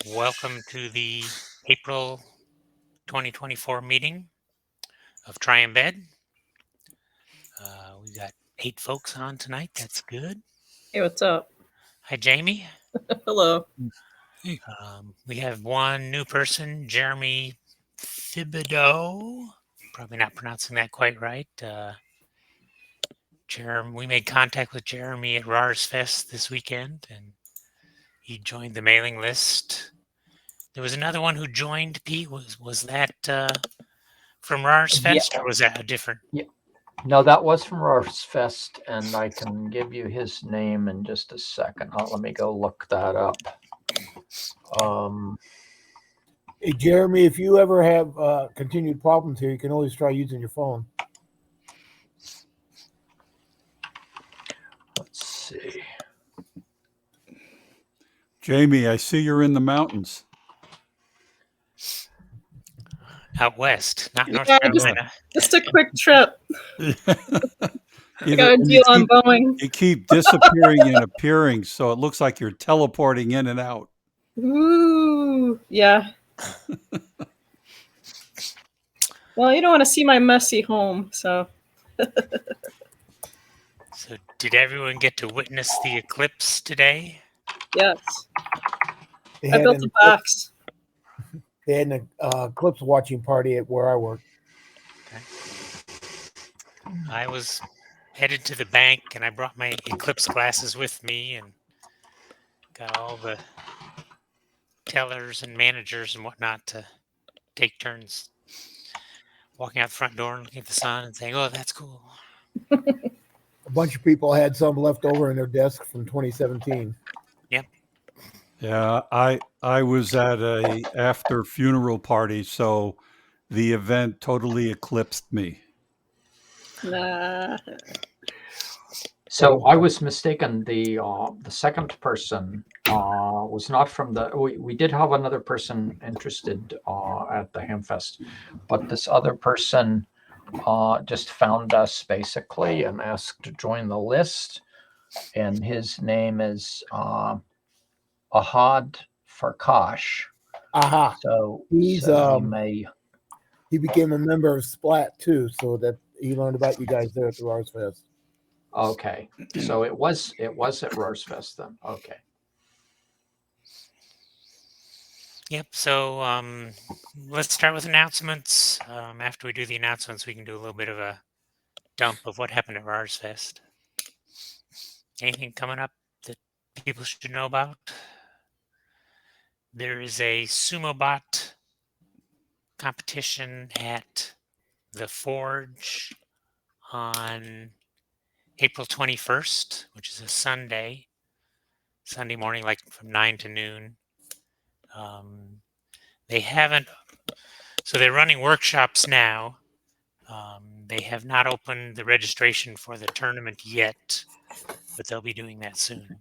Welcome to the April 2024 meeting of TriEmbed. We got 8 folks on tonight. That's good. Hey, what's up? Hi, Jamie. Hello. We have one new person, Jeremy Thibodeau. Probably not pronouncing that quite right. We made contact with Jeremy at RARSfest this weekend, and he joined the mailing list. There was another one who joined. Pete, was that from RARSfest, or was that a different? Yeah. No, that was from RARSfest, and I can give you his name in just a second. Let me go look that up. Hey, Jeremy, if you ever have continued problems here, you can always try using your phone. Let's see. Jamie, I see you're in the mountains. Out west, not North Yeah, Carolina. just a quick trip. I got a And deal on Boeing. you keep disappearing and appearing, so it looks like you're teleporting in and out. Ooh, yeah. Well, you don't want to see my messy home, so. So, did everyone get to witness the eclipse today? Yes. They I had built an a box. They had an eclipse watching party at where I work. Okay. I was headed to the bank, and I brought my eclipse glasses with me, and got all the tellers and managers and whatnot to take turns walking out the front door and looking at the sun and saying, "Oh, that's cool." A bunch of people had some left over in their desk from 2017. Yep. Yeah, I was at a after funeral party, so the event totally eclipsed me. Nah. So I was mistaken. The second person was not from the. We did have another person interested at the Hamfest, but this other person just found us basically and asked to join the list. And his name is Ahad Farkash. Aha. So He's you may. he became a member of Splat too, so that he learned about you guys there at the RARSfest. Okay, so it was at RARSfest then. Okay. Yep. So let's start with announcements. After we do the announcements, we can do a little bit of a dump of what happened at RARSfest. Anything coming up that people should know about? There is a sumo bot competition at the Forge on April 21st, which is a Sunday morning, like from 9 to noon. They haven't, so they're running workshops now. They have not opened the registration for the tournament yet, but they'll be doing that soon.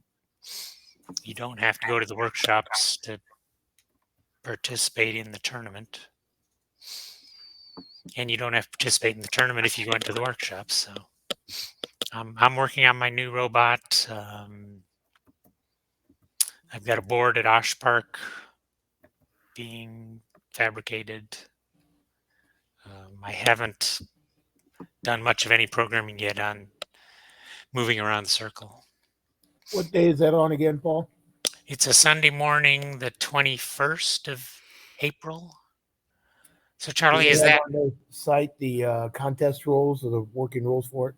You don't have to go to the workshops to participate in the tournament. And you don't have to participate in the tournament if you go into the workshops. So I'm working on my new robot. I've got a board at Osh Park being fabricated. I haven't done much of any programming yet on moving around the circle. What day is that on again, Paul? It's a Sunday morning, the 21st of April. So, Charlie, is that on the site the contest rules or the working rules for it?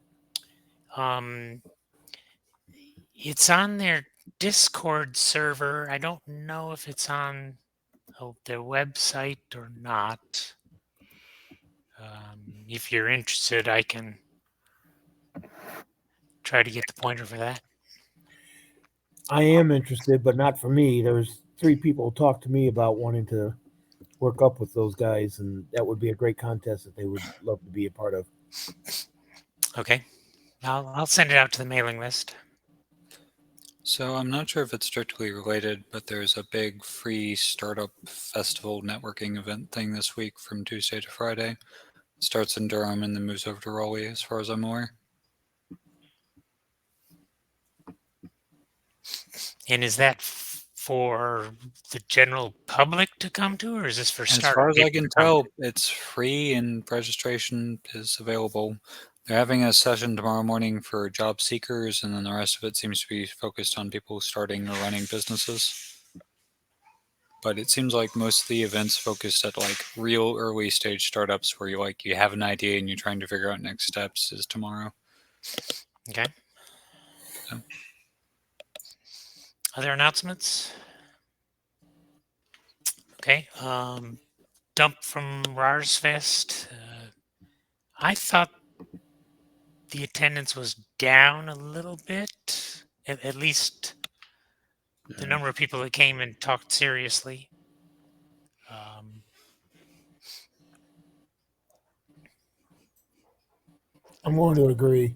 It's on their Discord server. I don't know if it's on their website or not. If you're interested, I can try to get the pointer for that. I am interested, but not for me. There's 3 people talked to me about wanting to work up with those guys, and that would be a great contest that they would love to be a part of. Okay. I'll send it out to the mailing list. So I'm not sure if it's strictly related, but there's a big free startup festival networking event thing this week from Tuesday to Friday. It starts in Durham and then moves over to Raleigh, as far as I'm aware. And is that for the general public to come to, or is this for As startup far as I people can to come tell, to? it's free and registration is available. They're having a session tomorrow morning for job seekers, and then the rest of it seems to be focused on people starting or running businesses. But it seems like most of the events focused at like real early stage startups where you have an idea and you're trying to figure out next steps is tomorrow. Okay. So. Other announcements? Okay. Dump from RARSfest. I thought the attendance was down a little bit, at least the number of people that came and talked seriously. I'm going to agree.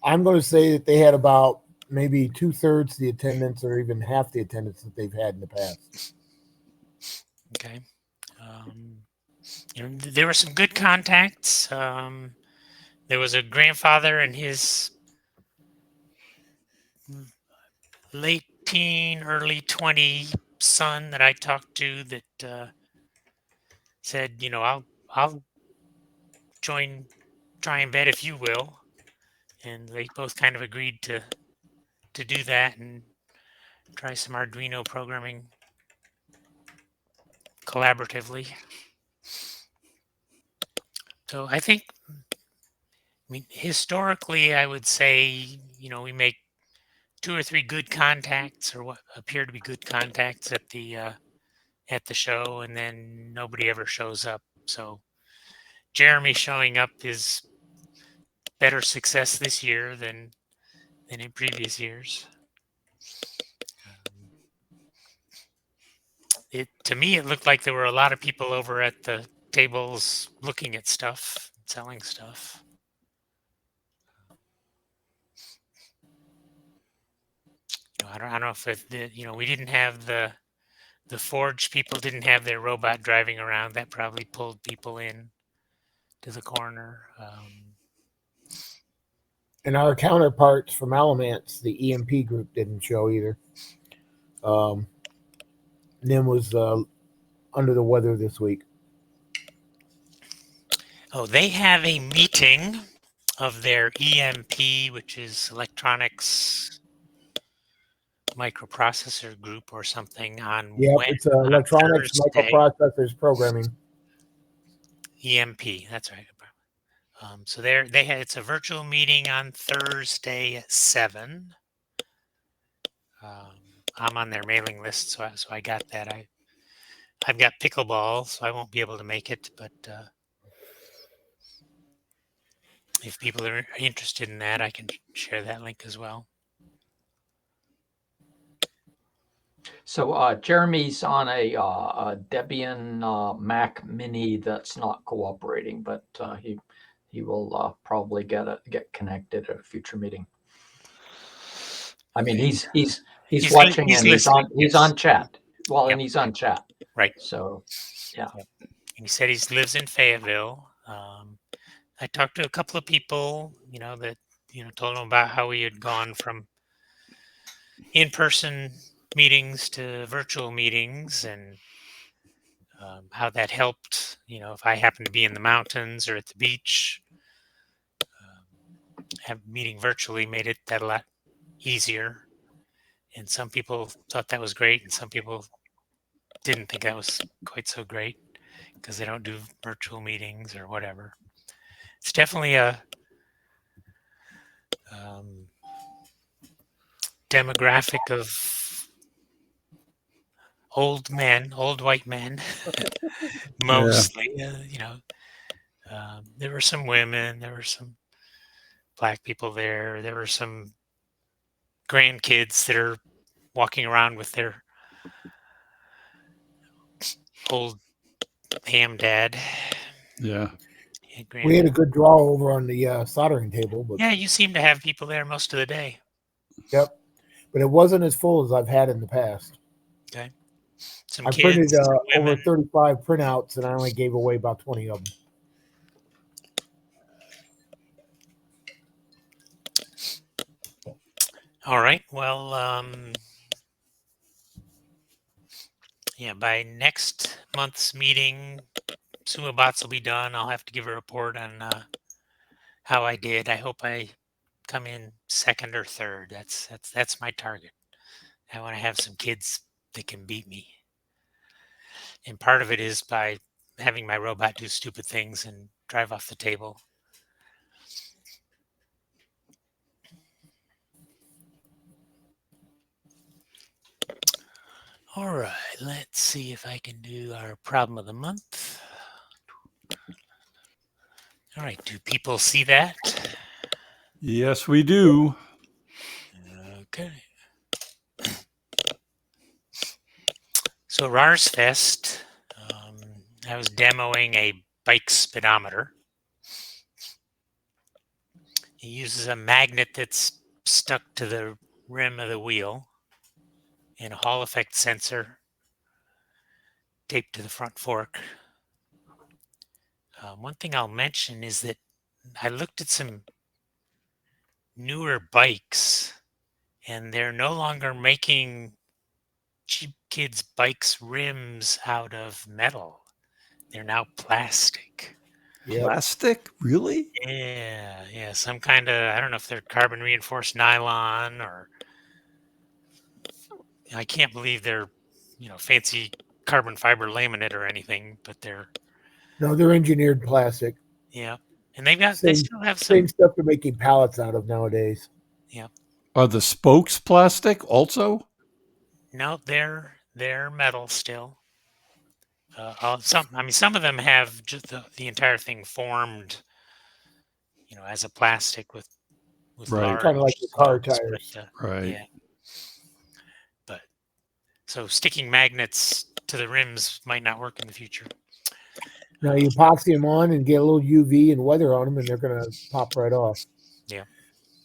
I'm going to say that they had about maybe 2/3 the attendance, or even half the attendance that they've had in the past. Okay. There were some good contacts. There was a grandfather and his late teen, early 20 son that I talked to that said, I'll join TriEmbed if you will, and they both kind of agreed to do that and try some Arduino programming collaboratively. So I think, historically, I would say, we make 2 or 3 good contacts, or what appear to be good contacts at the show, and then nobody ever shows up. So Jeremy showing up is better success this year than in previous years. To me, it looked like there were a lot of people over at the tables looking at stuff, selling stuff. I don't know if we didn't have the Forge people didn't have their robot driving around. That probably pulled people in to the corner. And our counterparts from Alamance, the EMP group, didn't show either. Nim was under the weather this week. Oh, they have a meeting of their EMP, which is Electronics Microprocessor Group or something, on It's electronics Thursday. microprocessors programming. EMP, that's right. So it's a virtual meeting on Thursday at 7. I'm on their mailing list, so I got that. I've got pickleball, so I won't be able to make it. But if people are interested in that, I can share that link as well. So Jeremy's on a Debian Mac Mini that's not cooperating, but he will probably get connected at a future meeting. I mean, he's watching, and he's on chat. Well, Yep. and he's on chat. Right. So, yeah. Yep. And he said he lives in Fayetteville. I talked to a couple of people, that told him about how we had gone from in-person meetings to virtual meetings, and how that helped. If I happen to be in the mountains or at the beach, meeting virtually made it that a lot easier. And some people thought that was great, and some people didn't think that was quite so great because they don't do virtual meetings or whatever. It's definitely a demographic of old white men, mostly. There were some women, there were some black people there. There were some grandkids that are walking around with their old ham dad. Yeah. We had a good draw over on the soldering table, but Yeah, you seem to have people there most of the day. Yep, but it wasn't as full as I've had in the past. Okay. Some I kids, printed some over women. 35 printouts, and I only gave away about 20 of them. All right. Well, Yeah, by next month's meeting, SumoBots will be done. I'll have to give a report on how I did. I hope I come in second or third. That's my target. I want to have some kids that can beat me. And part of it is by having my robot do stupid things and drive off the table. All right, let's see if I can do our problem of the month. All right, do people see that? Yes, we do. Okay. So RARSfest, I was demoing a bike speedometer. It uses a magnet that's stuck to the rim of the wheel and a Hall effect sensor taped to the front fork. One thing I'll mention is that I looked at some newer bikes and they're no longer making cheap kids' bikes rims out of metal. They're now plastic. Yep. Plastic? Really? Yeah, some kind of, I don't know if they're carbon reinforced nylon or I can't believe they're, fancy carbon fiber laminate or anything, but No, they're engineered plastic. yeah. And they Same, still have same some, stuff they're making pallets out of nowadays. yeah. Are the spokes plastic also? No, they're metal still. Some of them have just the entire thing formed, as a plastic with Right. large Kind of like the car spokes, tires. but Right. yeah. But so sticking magnets to the rims might not work in the future. Now you epoxy them on and get a little UV and weather on them, and they're going to pop right off. Yeah.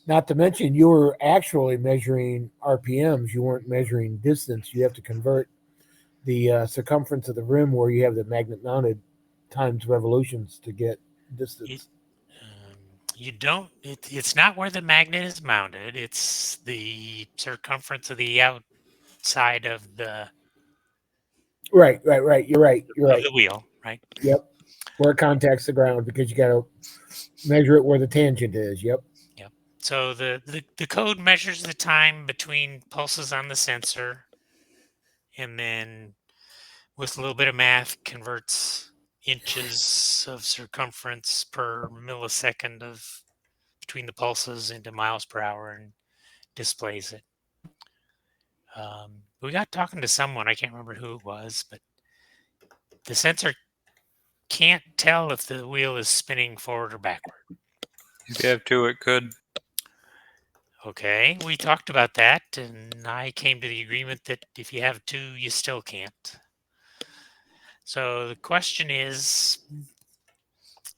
Not to mention, you were actually measuring RPMs. You weren't measuring distance. You have to convert the circumference of the rim where you have the magnet mounted times revolutions to get distance. You don't. It's not where the magnet is mounted. It's the circumference of the outside of the Right. You're right. You're of right. the wheel, right? Yep. Where it contacts the ground because you got to measure it where the tangent is. Yep. So the code measures the time between pulses on the sensor, and then with a little bit of math, converts inches of circumference per millisecond of between the pulses into miles per hour and displays it. We got talking to someone, I can't remember who it was, but the sensor can't tell if the wheel is spinning forward or backward. If you have two, it could. Okay, we talked about that, and I came to the agreement that if you have two, you still can't. So the question is,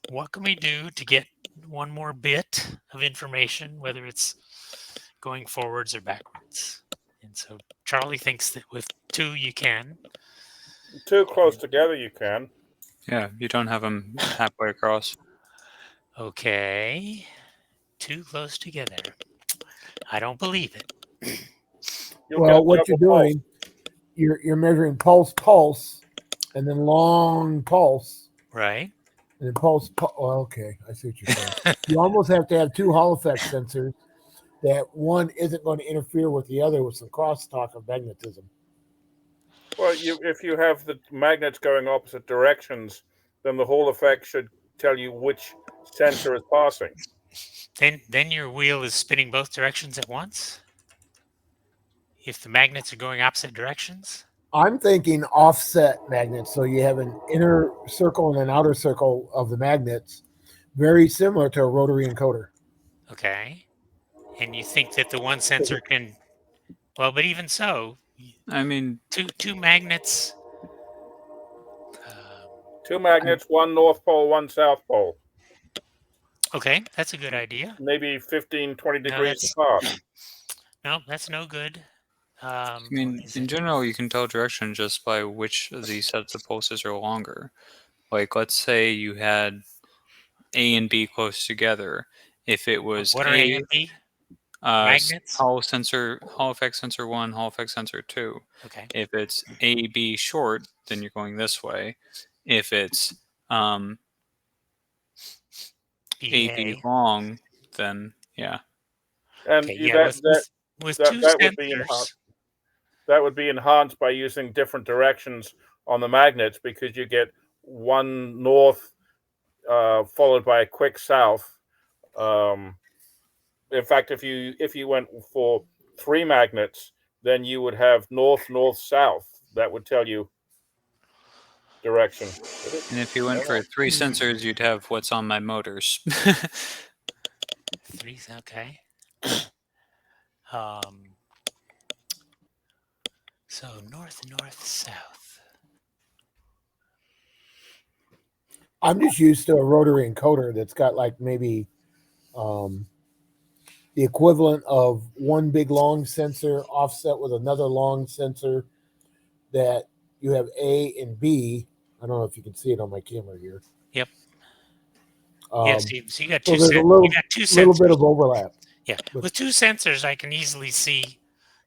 what can we do to get one more bit of information, whether it's going forwards or backwards? And so Charlie thinks that with two, you can. Too close together, you can. Yeah, you don't have them halfway across. Okay, too close together. I don't believe it. You'll Well, get what you're double pulse. doing, you're measuring pulse, and then long pulse, Right? and then pulse. Well, okay, I see what you're saying. You almost have to have two Hall effect sensors. That one isn't going to interfere with the other with some crosstalk of magnetism. Well, if you have the magnets going opposite directions, then the Hall effect should tell you which sensor is passing. Then your wheel is spinning both directions at once? If the magnets are going opposite directions? I'm thinking offset magnets. So you have an inner circle and an outer circle of the magnets, very similar to a rotary encoder. Okay. And you think that the one sensor can, well, but even so, I mean, two magnets. Two magnets, one north pole, one south pole. Okay, that's a good idea. Maybe 15, 20 No, degrees apart. No, that's no good. I mean, in general, you can tell direction just by which of these sets of pulses are longer. Like, let's say you had A and B close together. If it was what are A and B? Magnets? Hall effect sensor 1, Hall effect sensor 2. Okay. If it's AB short, then you're going this way. If it's AB BA. long, then yeah. And Okay. Yeah. With two that would be enhanced. sensors. That would be enhanced by using different directions on the magnets, because you get one north followed by a quick south. In fact, if you went for 3 magnets, then you would have north, north, south. That would tell you direction. And if you went for 3 sensors, you'd have what's on my motors. 3. Okay. So north, north, south. I'm just used to a rotary encoder that's got like maybe the equivalent of one big long sensor offset with another long sensor, that you have A and B. I don't know if you can see it on my camera here. Yep. Yes. So you got So two. there's a You got two little sensors. bit of overlap. Yeah. But- With 2 sensors, I can easily see.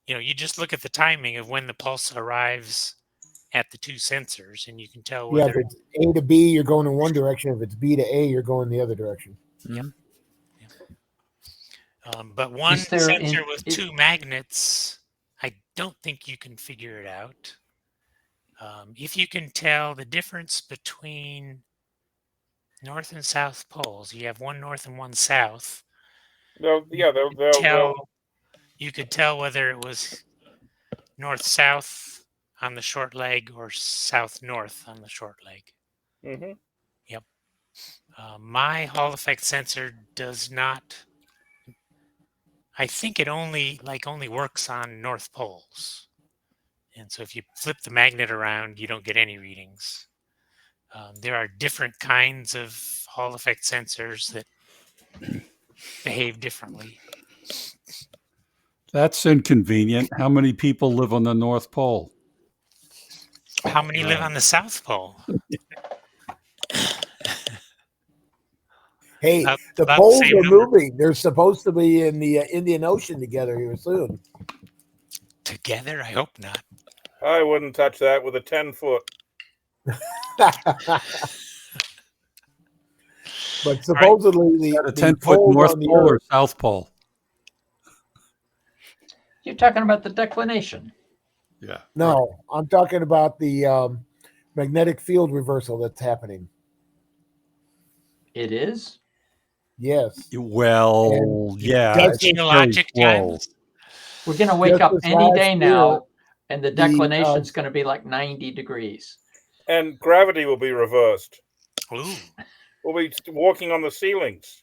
You just look at the timing of when the pulse arrives at the 2 sensors, and you can tell Yeah, whether. if it's A to B, you're going in one direction. If it's B to A, you're going the other direction. But one Is there sensor with 2 magnets, I don't think you can figure it out. If you can tell the difference between north and south poles, you have one north and one south. You could tell whether it was north south on the short leg or south north on the short leg. Mm-hmm. Yep. My Hall effect sensor does not. I think it only works on north poles, and so if you flip the magnet around, you don't get any readings. There are different kinds of Hall effect sensors that behave differently. That's inconvenient. How many people live on the North Pole? How many live on the South Pole? Hey, About the the poles same are number. moving. They're supposed to be in the Indian Ocean together here soon. Together? I hope not. I wouldn't touch that with a 10-foot. But supposedly A the 10-foot poles North on the Pole or Earth. South Pole? You're talking about the declination. Yeah. No, I'm talking about the magnetic field reversal that's happening. It is? Yes. Well, yeah. just It's very Geologic slow. times. We're going to wake Just up this any last day year, now, and the the, declination's going to be like 90 degrees. And gravity will be reversed. Ooh. We'll be walking on the ceilings.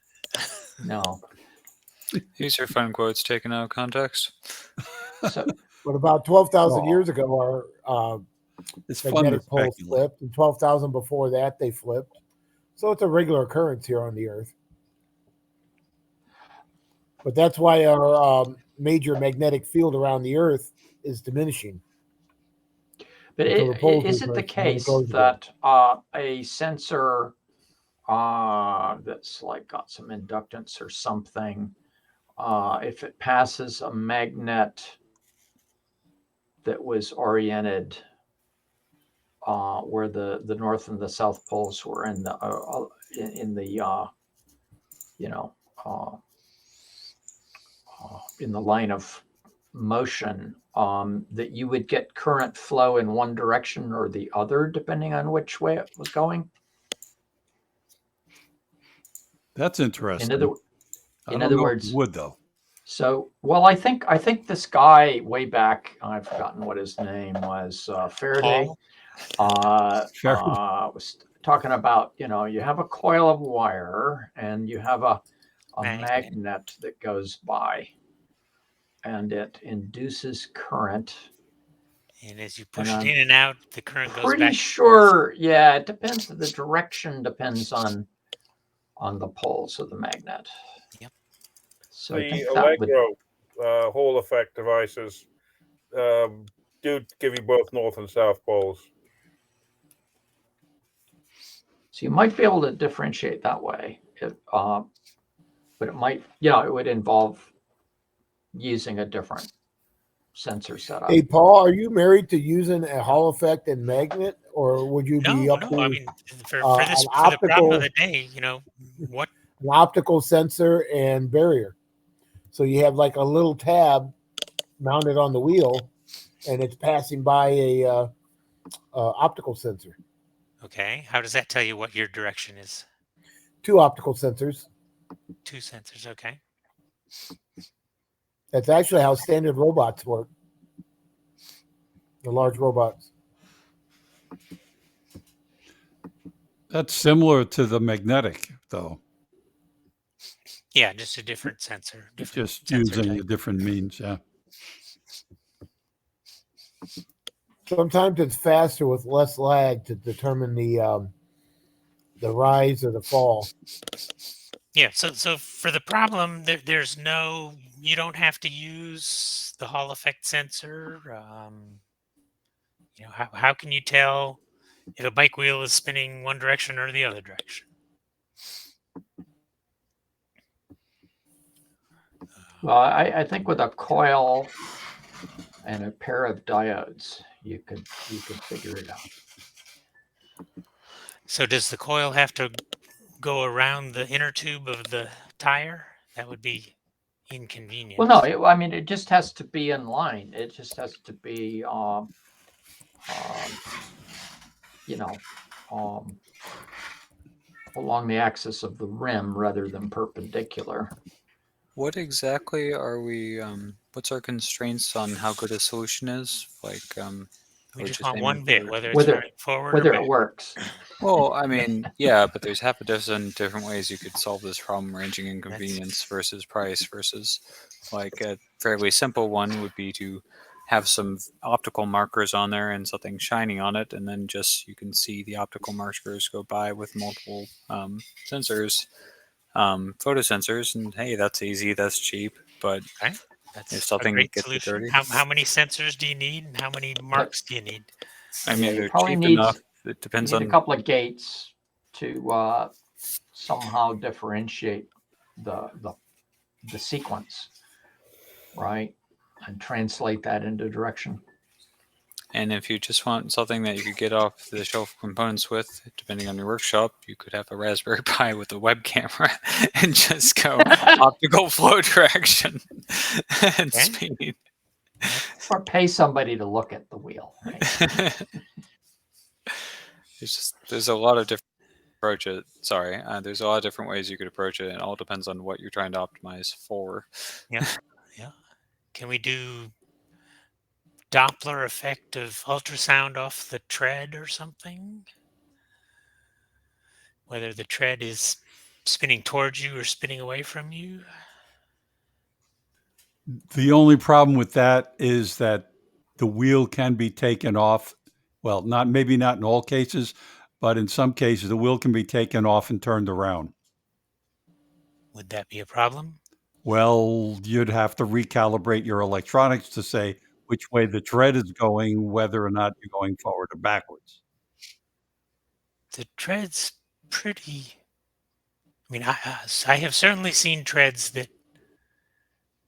No. These are fun quotes taken out of context. So, But about 12,000 Oh. years ago, our It's fun to magnetic poles speculate. flipped, and 12,000 before that, they flipped. So it's a regular occurrence here on the Earth. But that's why our major magnetic field around the Earth is diminishing. but Until the poles is it the reverse, and then it case goes again. that a sensor that's like got some inductance or something, if it passes a magnet that was oriented where the north and the south poles were in the in the line of motion, that you would get current flow in one direction or the other depending on which way it was going? That's interesting. In I other don't know if words, you would though. So, well, I think this guy way back, I've forgotten what his name was, Faraday, was talking about, you have a coil of wire and you have a magnet that goes by, and it induces current. And as you push it in and out, the current goes Pretty back. sure, yeah, it depends. The direction depends on the poles of the magnet. Yep. So I The think that would. Allegro Hall effect devices do give you both north and south poles. So you might be able to differentiate that way, but it might, it would involve using a different sensor setup. Hey, Paul, are you married to using a Hall effect and magnet, or would you be No, up no. to I mean, for an for the problem of optical the day, what? an optical sensor and barrier? So you have like a little tab mounted on the wheel, and it's passing by a optical sensor. Okay, how does that tell you what your direction is? 2 optical sensors. 2 sensors. Okay. That's actually how standard robots work. The large robots. That's similar to the magnetic, though, Yeah, just a different sensor, different just sensor using type. a different means. Yeah. Sometimes it's faster with less lag to determine the rise or the fall. Yeah. So for the problem, there's no. You don't have to use the Hall effect sensor. How can you tell if a bike wheel is spinning one direction or the other direction? Well, I think with a coil and a pair of diodes, you could figure it out. So does the coil have to go around the inner tube of the tire? That would be inconvenient. Well, no, I mean, it just has to be in line. It just has to be, you know, along the axis of the rim rather than perpendicular. What exactly are we? What's our constraints on how good a solution is? Like, We we're just just want aiming one bit, for- whether it's Whether running forward or whether back. it works. Well, I mean, yeah, but there's half a dozen different ways you could solve this problem, ranging in That's- convenience versus price versus, like, a fairly simple one would be to have some optical markers on there and something shining on it, and then just you can see the optical markers go by with multiple sensors, photosensors, and hey, that's easy, that's cheap. But Right? That's if a something great gets it solution. dirty, How many sensors do you need, and how many marks do you need? I mean, Yeah, you they're probably cheap need enough. It you depends need a on. couple of gates to somehow differentiate the sequence, right, and translate that into direction. And if you just want something that you could get off the shelf components with, depending on your workshop, you could have a Raspberry Pi with a web camera and just go optical flow direction and Okay. speed. Or pay somebody to look at the wheel, right? There's a lot of different approaches. Sorry, there's a lot of different ways you could approach it, and it all depends on what you're trying to optimize for. Yeah. Yeah. Can we do Doppler effect of ultrasound off the tread or something? Whether the tread is spinning towards you or spinning away from you? The only problem with that is that the wheel can be taken off. Well, maybe not in all cases, but in some cases, the wheel can be taken off and turned around. Would that be a problem? Well, you'd have to recalibrate your electronics to say which way the tread is going, whether or not you're going forward or backwards. The tread's pretty. I mean, I have certainly seen treads that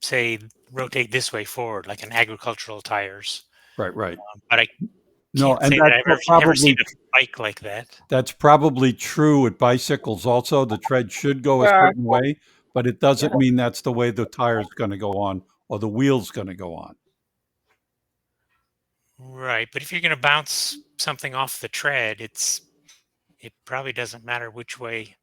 say rotate this way forward, like in agricultural tires. Right, right. But I No, can't and say that that's I've ever seen a bike like that. That's probably true with bicycles also. The tread should go a certain way, but it doesn't mean that's the way the tire's going to go on or the wheel's going to go on. Right, but if you're going to bounce something off the tread, it probably doesn't matter which way.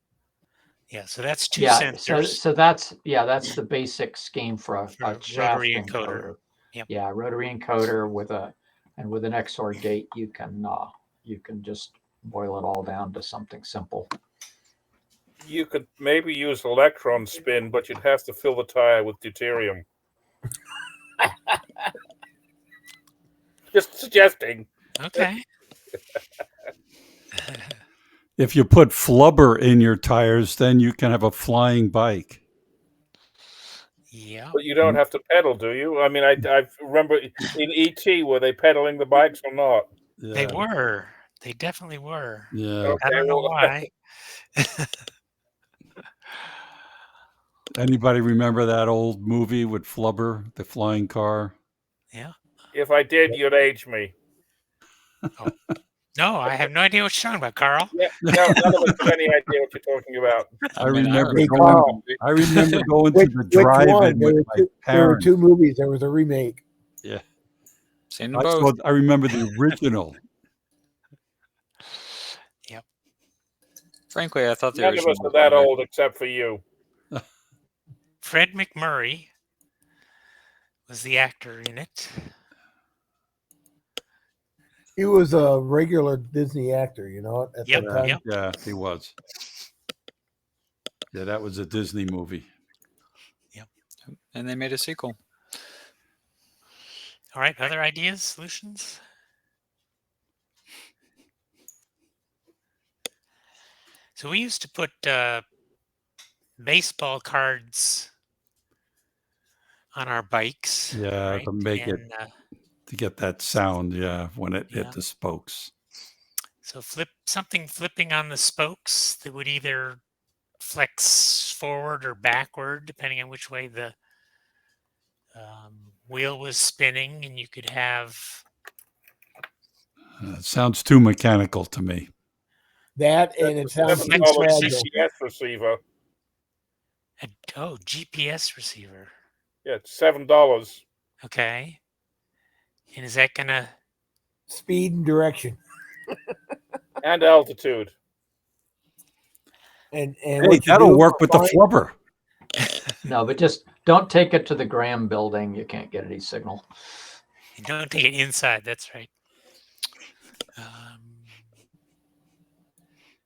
Yeah, so that's 2 Yeah, sensors so that's the basic scheme for a for shaft rotary encoder. encoder. Yep. Yeah, rotary encoder with an XOR gate, you can just boil it all down to something simple. You could maybe use electron spin, but you'd have to fill the tire with deuterium. Just suggesting. Okay. If you put flubber in your tires, then you can have a flying bike. Yeah. But you don't have to pedal, do you? I mean, I remember in ET, were they pedaling the bikes or not? They were. They definitely were. Yeah. Okay, I don't know well, why. Anybody remember that old movie with Flubber, the flying car? Yeah. If I did, you'd age me. No, I have no idea what you're talking about, Carl. Yeah, no, none of us have any idea what you're talking about. I remember Hey, going. Carl. I remember going to Which the one? drive-in There with were my two. There were parents. two movies. There was a remake. Yeah, Seen them both. I remember the original. Yep. Frankly, I thought the None of original us are was that better. old except for you. Fred McMurray was the actor in it. He was a regular Disney actor, you know, at Yep, that time. yep. Yeah, he was. Yeah, that was a Disney movie. And they made a sequel. All right, other ideas, solutions? So we used to put baseball cards on our bikes. Yeah, right? to make it And, to get that sound. Yeah, when it Yeah. hit the spokes. so flipping on the spokes that would either flex forward or backward, depending on which way the wheel was spinning, and you could have It sounds too mechanical to me. That and it That's a sounds $7 too fragile. GPS receiver. GPS receiver. Yeah, it's $7. Okay. And is that gonna? Speed and direction. And altitude. And Hey, what you that'll do, work with the find- flubber. No, but just don't take it to the Graham building. You can't get any signal. And don't take it inside. That's right.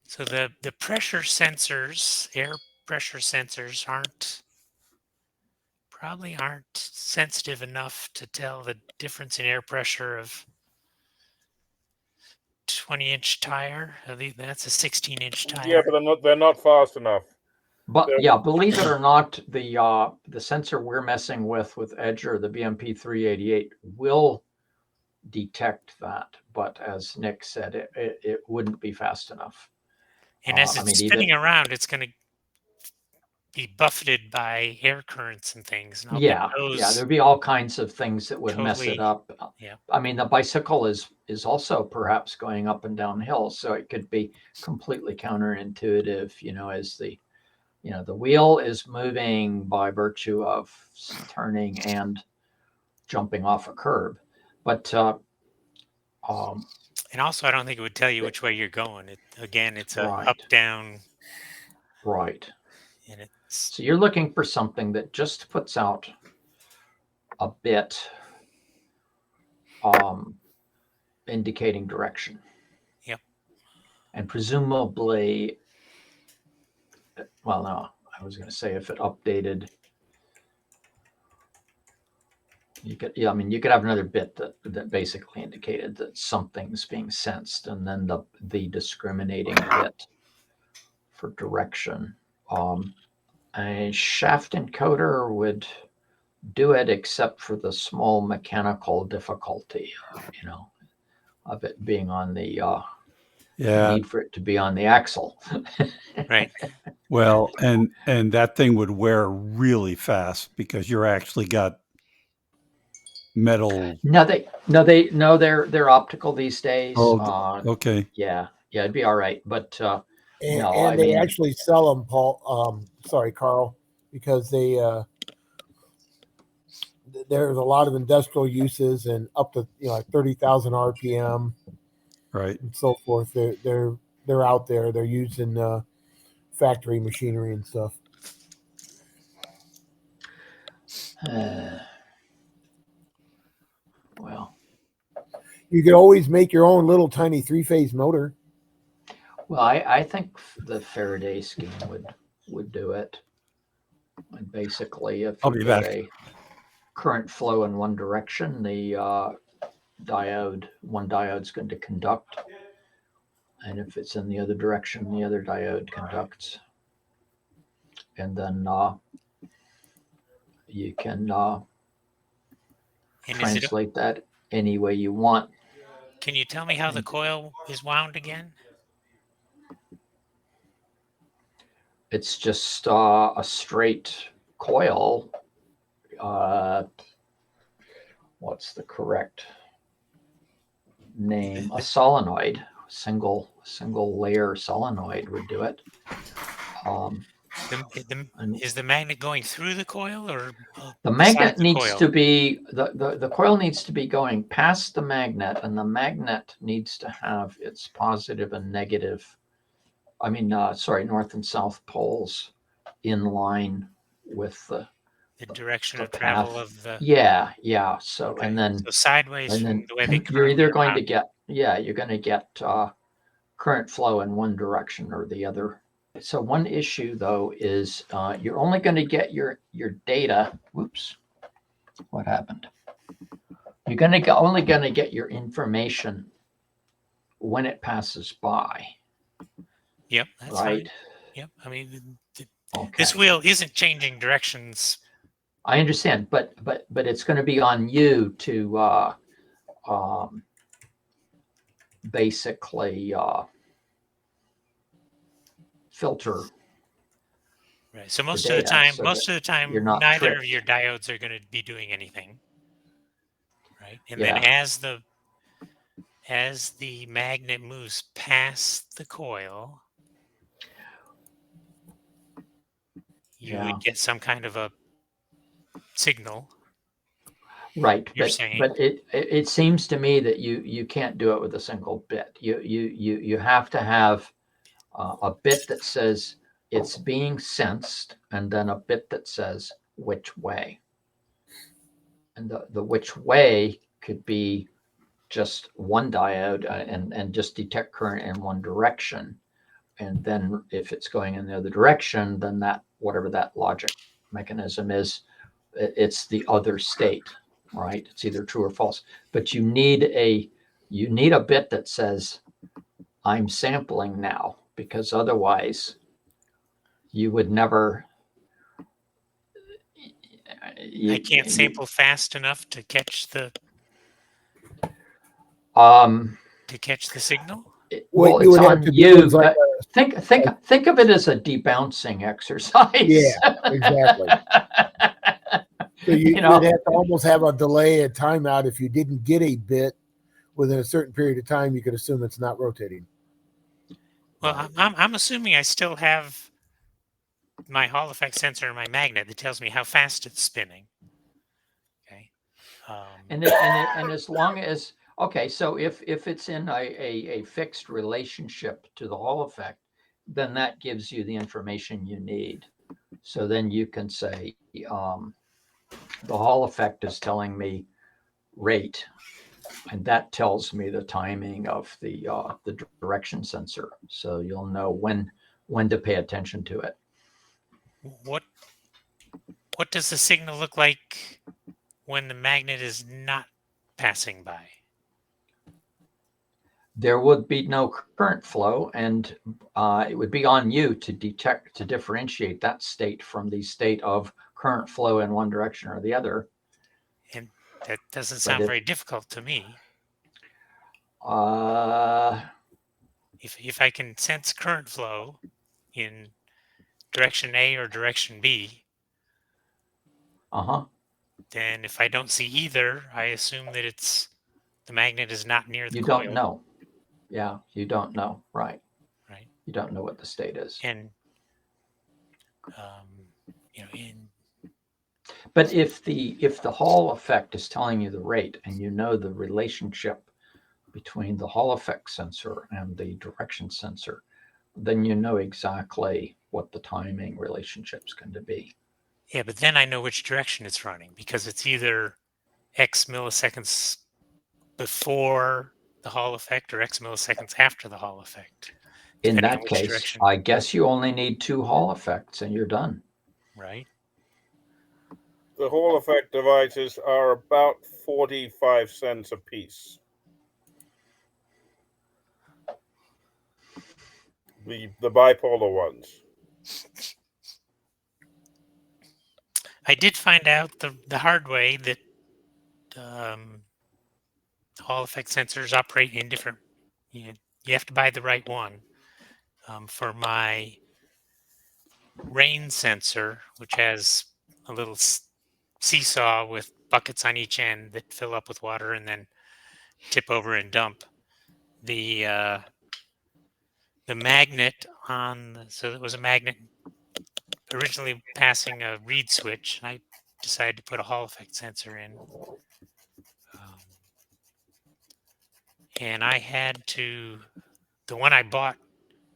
So the pressure sensors, air pressure sensors, probably aren't sensitive enough to tell the difference in air pressure of 20-inch tire. That's a 16-inch tire. Yeah, but they're not fast enough. But They're- yeah, believe it or not, the sensor we're messing with Edger, the BMP 388, will detect that. But as Nick said, it wouldn't be fast enough. And as I it's mean, spinning around, it's going to be buffeted by air currents and things. And I'll bet those there'd be all kinds of things that would mess totally- it up. yeah. I mean, the bicycle is also perhaps going up and down hills, so it could be completely counterintuitive, you know, as the wheel is moving by virtue of turning and jumping off a curb. But And also, I don't think it would tell you which way you're going. It's a Right. up down, right. and it's So you're looking for something that just puts out a bit indicating direction. Yep. And presumably, well, no, I was going to say if it updated, you could have another bit that basically indicated that something's being sensed, and then the discriminating bit for direction. A shaft encoder would do it, except for the small mechanical difficulty, of it being on the need for it to be on the axle. right. Well, and that thing would wear really fast because you're actually got metal. They're optical these days. Okay. Yeah, it'd be all right. But and they actually sell them, Paul. Sorry, Carl, because they there's a lot of industrial uses and up to like 30,000 RPM, right, and so forth. They're out there. They're used in factory machinery and stuff. Well, you could always make your own little tiny 3-phase motor. Well, I think the Faraday scheme would do it. And basically, if I'll be back. a current flow in one direction, the one diode's going to conduct, and if it's in the other direction, the other diode conducts, and then you can translate that any way you want. Can you tell me how the coil is wound again? It's just a straight coil, what's the correct name? A solenoid, single layer solenoid would do it. Is the magnet going through the coil or the beside magnet the needs coil? to be the coil needs to be going past the magnet, and the magnet needs to have its positive and negative, north and south poles in line with the direction the of travel path. of the. Yeah. So Okay. and then So sideways and from then the way they you're either currently going to get you're going to get current flow in one direction or the other. So one issue though is you're only going to get your data. Whoops, what happened? You're only going to get your information when it passes by. Yep, that's right. fine. Yep, I mean, Okay. this wheel isn't changing directions. I understand, but it's going to be on you to basically filter. Right. So most data, of the time, so you're not neither tricked. of your diodes are going to be doing anything. Right. And Yeah. then as the magnet moves past the coil, you Yeah. would get some kind of a signal. Right, You're but saying. but it seems to me that you can't do it with a single bit. You have to have a bit that says it's being sensed, and then a bit that says which way. And the which way could be just one diode and just detect current in one direction. And then if it's going in the other direction, then that whatever that logic mechanism is, it's the other state, right? It's either true or false. But you need a bit that says I'm sampling now, because otherwise you would never. I can't sample fast enough to catch the signal. Well, what you it's would have on to do you. is like Think of it as a debouncing exercise. Yeah, exactly. So you would have to almost have a delay, a timeout. If you didn't get a bit within a certain period of time, you could assume it's not rotating. Well, I'm assuming I still have my Hall effect sensor and my magnet that tells me how fast it's spinning. Okay. And as long as so if it's in a fixed relationship to the Hall effect, then that gives you the information you need. So then you can say the Hall effect is telling me rate, and that tells me the timing of the direction sensor. So you'll know when to pay attention to it. What does the signal look like when the magnet is not passing by? There would be no current flow, and it would be on you to differentiate that state from the state of current flow in one direction or the other. And that doesn't sound very difficult to me. If I can sense current flow in direction A or direction B, then if I don't see either, I assume that the magnet is not near the coil. You don't know. Yeah, you don't know. Right. Right. You don't know what the state is. And but if the Hall effect is telling you the rate, and you know the relationship between the Hall effect sensor and the direction sensor, then you know exactly what the timing relationship is going to be. Yeah, but then I know which direction it's running, because it's either X milliseconds before the Hall effect or X milliseconds after the Hall effect. In that case, I guess you only need 2 Hall effects and you're done. Right. The Hall effect devices are about 45 cents a piece. The bipolar ones. I did find out the hard way that Hall effect sensors operate in different. You have to buy the right one. For my rain sensor, which has a little seesaw with buckets on each end that fill up with water and then tip over and dump. The magnet so there was a magnet originally passing a reed switch, and I decided to put a Hall effect sensor in. And I had the one I bought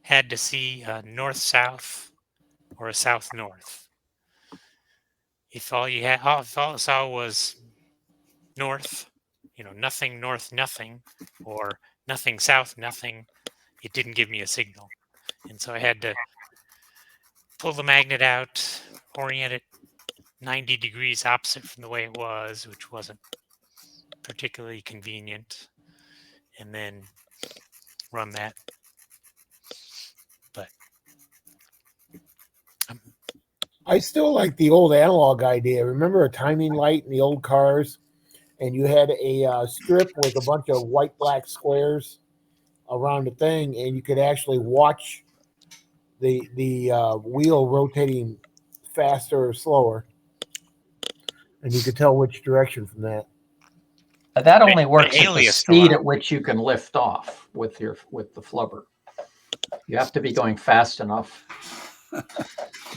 had to see a north-south or a south-north. If all it saw was north, nothing north, nothing, or nothing south, nothing, it didn't give me a signal. And so I had to pull the magnet out, orient it 90 degrees opposite from the way it was, which wasn't particularly convenient, and then run that. But I still like the old analog idea. Remember a timing light in the old cars, and you had a strip with a bunch of white black squares around the thing, and you could actually watch the wheel rotating faster or slower, and you could tell which direction from that. That only works at the aliased a speed lot. at which you can lift off with the flubber. You have to be going fast enough to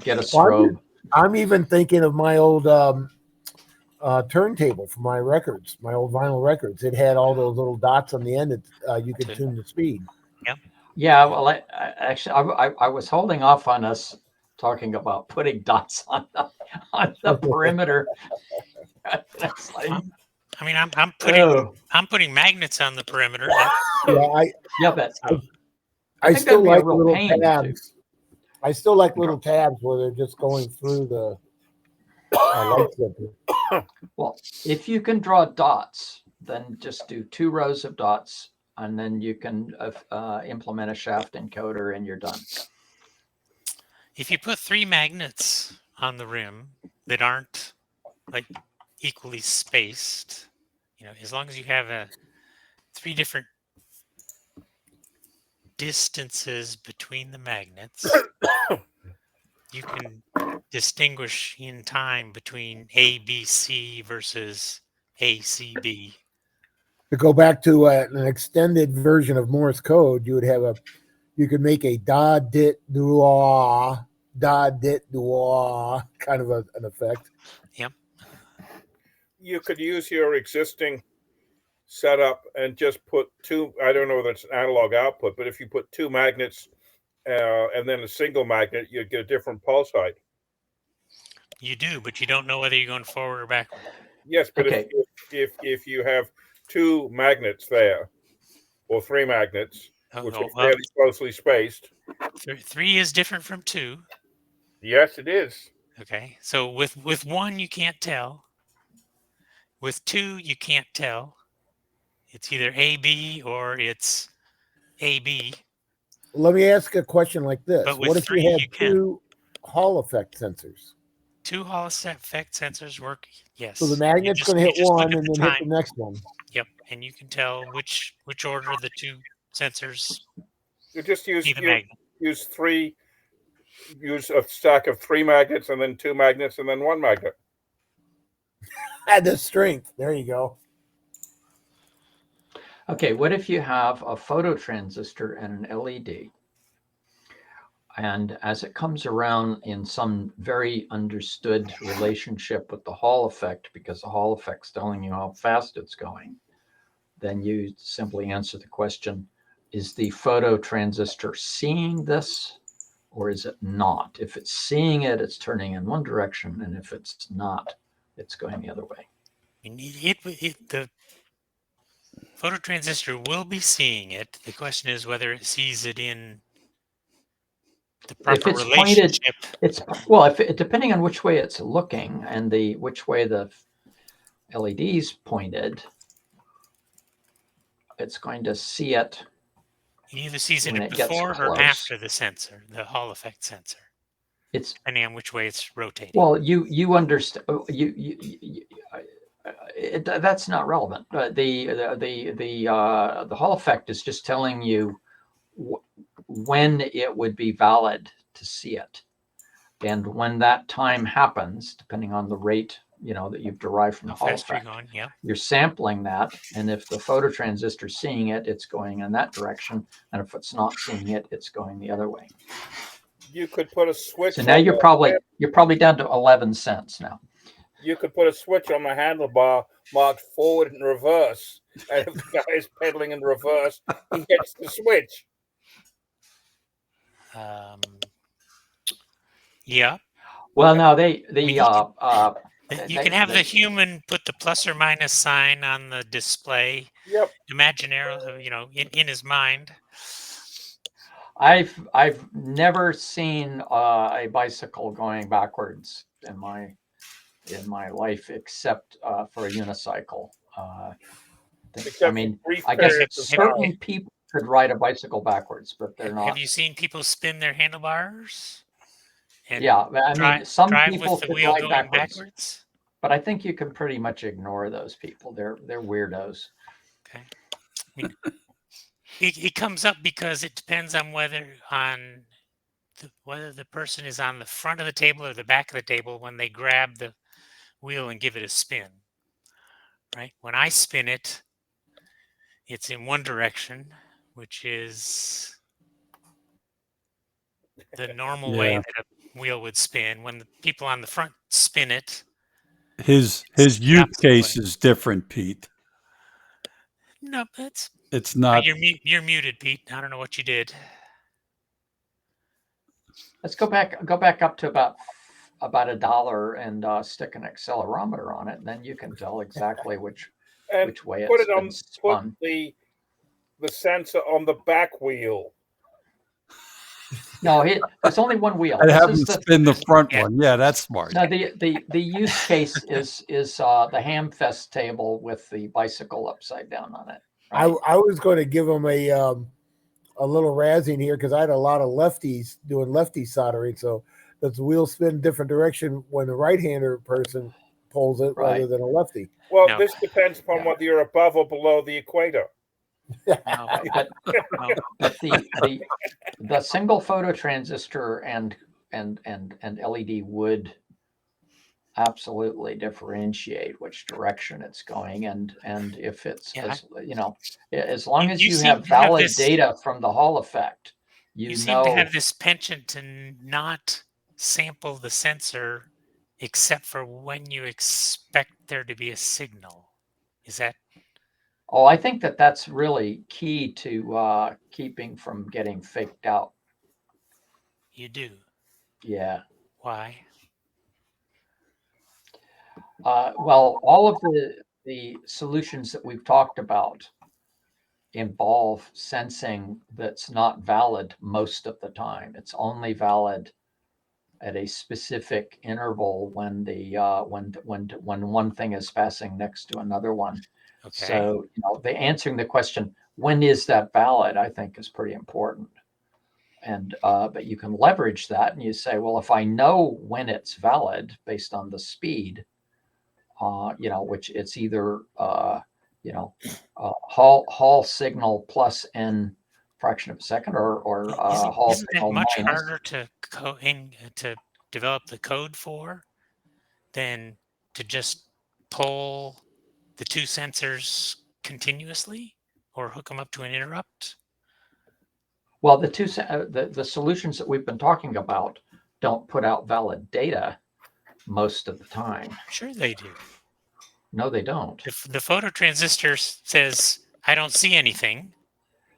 get a strobe. I'm even thinking of my old turntable for my records, my old vinyl records. It had all those little dots on the end that you could tune the speed. Yeah, well, I was holding off on us talking about putting dots on the perimeter. It's like, I mean, I'm putting magnets on the perimeter. but I still that'd be a like real little pain to do. tabs. I still like little tabs where they're just going through the light center. Well, if you can draw dots, then just do 2 rows of dots, and then you can implement a shaft encoder, and you're done. If you put 3 magnets on the rim that aren't like equally spaced, as long as you have 3 different distances between the magnets, you can distinguish in time between ABC versus ACB. To go back to an extended version of Morse code, you could make a da dit dua kind of an effect. Yep. You could use your existing setup and just put 2. I don't know whether it's an analog output, but if you put 2 magnets and then a single magnet, you'd get a different pulse height. You do, but you don't know whether you're going forward or backward. Yes, but if you have 2 magnets there, or 3 magnets, which are fairly closely spaced. 3 is different from 2. Yes, it is. Okay, so with 1 you can't tell. With 2 you can't tell. It's either AB or it's AB. Let me ask a question like this: But with what if 3 you had you can. 2 Hall effect sensors? 2 Hall effect sensors work. Yes. So the magnet's going to hit one and then hit the next one. Yep, and you can tell which order the 2 sensors. You just use a stack of 3 magnets and then 2 magnets and then 1 magnet. Add the strength. There you go. Okay, what if you have a phototransistor and an LED? And as it comes around in some very understood relationship with the Hall effect, because the Hall effect's telling you how fast it's going, then you simply answer the question, is the phototransistor seeing this or is it not? If it's seeing it, it's turning in one direction, and if it's not, it's going the other way. The phototransistor will be seeing it. The question is whether it sees it in the proper relationship. Depending on which way it's looking and which way the LED's pointed, it's going to see it. It either sees it before or after the sensor, the Hall effect sensor. It's depending on which way it's rotating. Well, you understand. That's not relevant. The Hall effect is just telling you when it would be valid to see it. And when that time happens, depending on the rate, that you've derived from the How Hall fast you're effect, going? Yeah. you're sampling that. And if the phototransistor is seeing it, it's going in that direction. And if it's not seeing it, it's going the other way. You could put a switch. So now you're probably down to 11 cents now. You could put a switch on the handlebar marked forward and reverse, and if the guy is pedaling in reverse, he hits the switch. Yeah. Well, now You can have the they- human put the plus or minus sign on the display, Yep. imaginary, in his mind. I've never seen a bicycle going backwards in my life, except for a unicycle. Except for brief I guess periods of certain time. people could ride a bicycle backwards, but they're not. Have you seen people spin their handlebars? And Yeah, I mean, some drive people with the could wheel ride going backwards, but I think you can pretty much ignore those people. They're weirdos. Okay. I mean, it comes up because it depends on whether the person is on the front of the table or the back of the table when they grab the wheel and give it a spin. Right? When I spin it, it's in one direction, which is the normal way Yeah. that a wheel would spin. When the people on the front spin it, His it's the use opposite case way. is different, Pete. No, It's not. You're muted, Pete. I don't know what you did. Let's go back up to about $1 and stick an accelerometer on it, and then you can tell exactly which way put it's it on. been spun. Put the sensor on the back wheel. No, there's only one wheel. I This have him is spin the front Yeah. one. Yeah, that's smart. No, the use case is the Hamfest table with the bicycle upside down on it. Right? I was going to give them a little razzing here because I had a lot of lefties doing lefty soldering. So does the wheel spin different direction when the right-hander person pulls it rather than a lefty? Well, No. this depends upon whether you're above or below the equator. No, But the single phototransistor and LED would absolutely differentiate which direction it's going, and if it's Yeah. as long as You you seem have to have valid this- data from the Hall effect, you seem to have this penchant to not sample the sensor except for when you expect there to be a signal. Is that? Oh, I think that's really key to keeping from getting faked out. You do. Yeah. Why? Well, all of the solutions that we've talked about involve sensing that's not valid most of the time. It's only valid at a specific interval when when one thing is passing next to another one. Okay. So the answering the question, when is that valid, I think is pretty important. And but you can leverage that and you say, well, if I know when it's valid based on the speed, which it's either Hall signal plus n fraction of a second or Hall Isn't that signal much minus. harder to develop the code for than to just pull the two sensors continuously or hook them up to an interrupt? Well, the solutions that we've been talking about don't put out valid data most of the time. Sure they do. No, they don't. The phototransistor says, I don't see anything,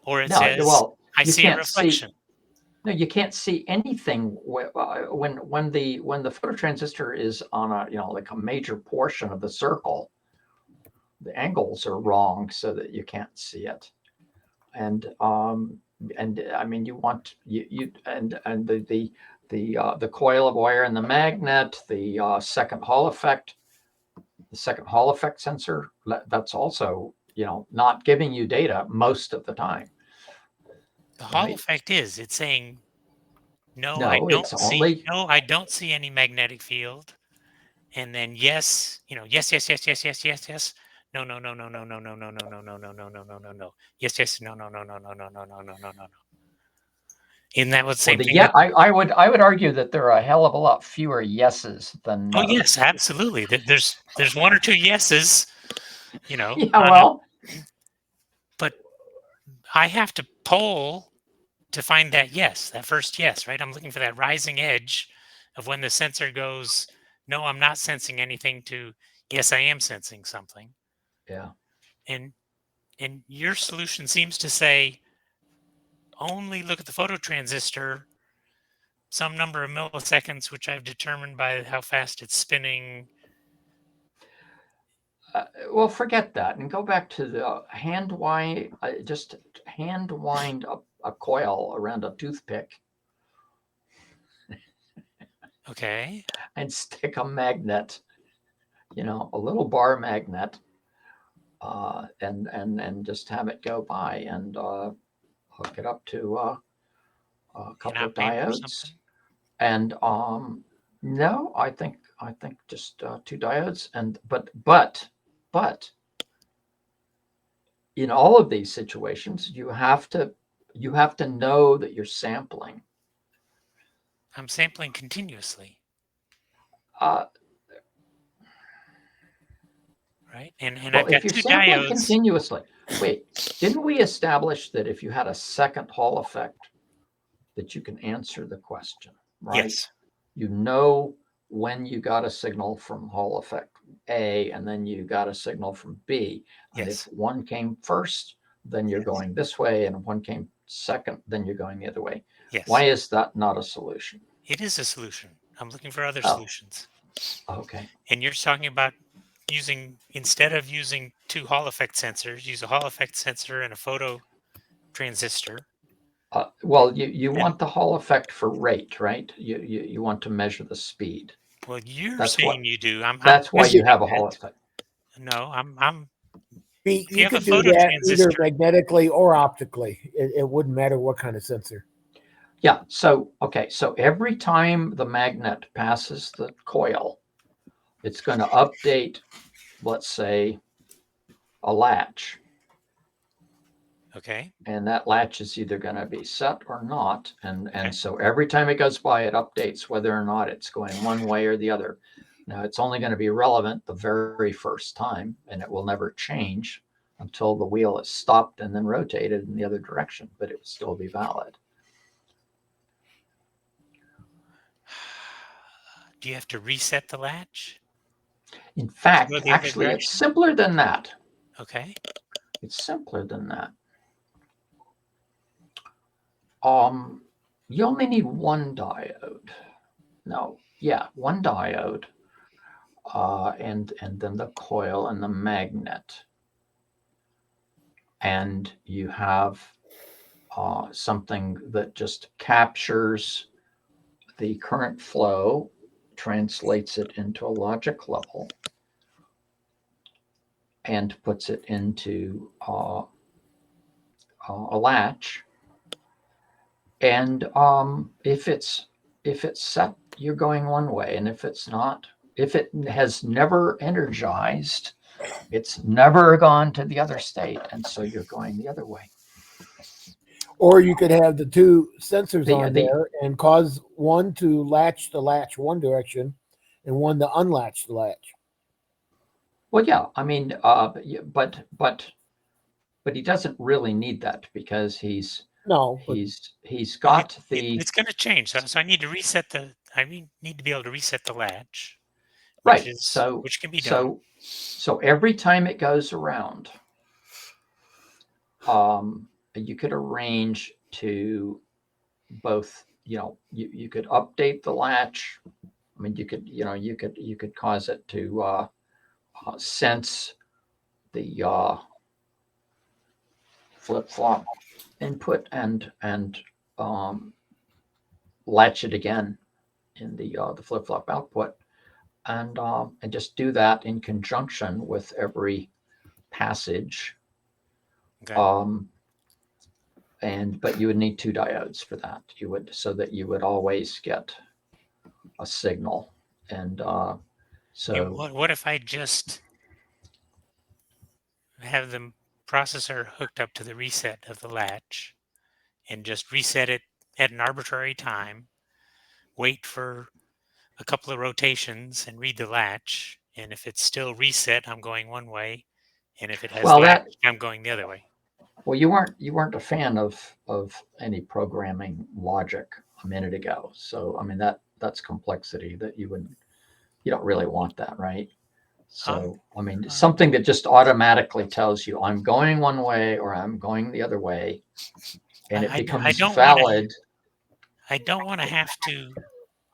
or it No, says, well, I you see a can't see. reflection. No, you can't see anything when the phototransistor is on like a major portion of the circle. The angles are wrong so that you can't see it, and I mean you want and the coil of wire and the magnet, the second Hall effect sensor, that's also not giving you data most of the time. The Hall Right. effect is it's saying, no, No, I don't see any magnetic field. And then yes, yes, yes, yes, yes, yes, yes, yes. No, no, no, no, no, no, no, no, no, no, no, no, no, no, no, no, no. Yes, yes, no, no, no, no, no, no, no, no, no, no, no, no. Isn't that what the Well, same thing? yeah, I would argue that there are a hell of a lot fewer yeses than Oh nos. yes, absolutely. There's one or two yeses, Yeah, on well, but I have to poll to find that yes, that first yes, right? I'm looking for that rising edge of when the sensor goes, no, I'm not sensing anything, to yes, I am sensing something. yeah. And your solution seems to say only look at the phototransistor some number of milliseconds, which I've determined by how fast it's spinning. Well, forget that and go back to the just hand wind a coil around a toothpick Okay. and stick a magnet, a little bar magnet, and just have it go by and hook it up to a couple of Op-amp or diodes. something? And no, I think just two diodes. And but in all of these situations, you have to know that you're sampling. I'm sampling continuously, Uh, right? And well, I've got if you're two sampling diodes. continuously, wait, didn't we establish that if you had a second Hall effect, that you can answer the question, right? Yes. You know when you got a signal from Hall effect A, and then you got a signal from B. And Yes. if one came first, then you're Yes. going this way, and if one came second, then you're going the other way. Yes. Why is that not a solution? It is a solution. I'm looking for other Oh. solutions. Okay. And you're talking about instead of using two Hall effect sensors, use a Hall effect sensor and a photo transistor. Well, you want the Hall effect for rate, right? You want to measure the speed. Well, you're That's saying you do. That's why you have a questioning Hall that. effect. No, I'm. You you have a could do that either phototransistor. magnetically or optically. It wouldn't matter what kind of sensor. Yeah. So every time the magnet passes the coil, it's going to update, let's say, a latch. Okay. And that latch is either going to be set or not. And Okay. so every time it goes by, it updates whether or not it's going one way or the other. Now, it's only going to be relevant the very first time, and it will never change until the wheel is stopped and then rotated in the other direction, but it will still be valid. Do you have to reset the latch? In fact, go the other actually, it's direction? simpler than that. Okay. It's simpler than that. You only need one diode. No, yeah, one diode, and then the coil and the magnet, and you have something that just captures the current flow, translates it into a logic level, and puts it into a latch. And if it's set, you're going one way, and if it's not, if it has never energized, it's never gone to the other state, and so you're going the other way. Or you could have the two sensors on The- there and cause one to latch the latch one direction and one to unlatch the latch. Well, yeah, I mean, but he doesn't really need that because he's No, but got the It's going to change. So I need to reset need to be able to reset the latch. right. Which can be done. So every time it goes around, you could arrange to both, you could update the latch. I mean, you could cause it to sense the flip-flop input and latch it again in the flip-flop output, and just do that in conjunction with every passage. Okay. But you would need two diodes for that. So that you would always get a signal. And what if I just have the processor hooked up to the reset of the latch and just reset it at an arbitrary time, wait for a couple of rotations and read the latch. And if it's still reset, I'm going one way. And if it has Well, latch, I'm going the other way. well, you weren't a fan of any programming logic a minute ago. So I mean that's complexity that you don't really want that, right? So I mean something that just automatically tells you I'm going one way or I'm going the other way, and it I becomes don't want to. valid. I don't want to have to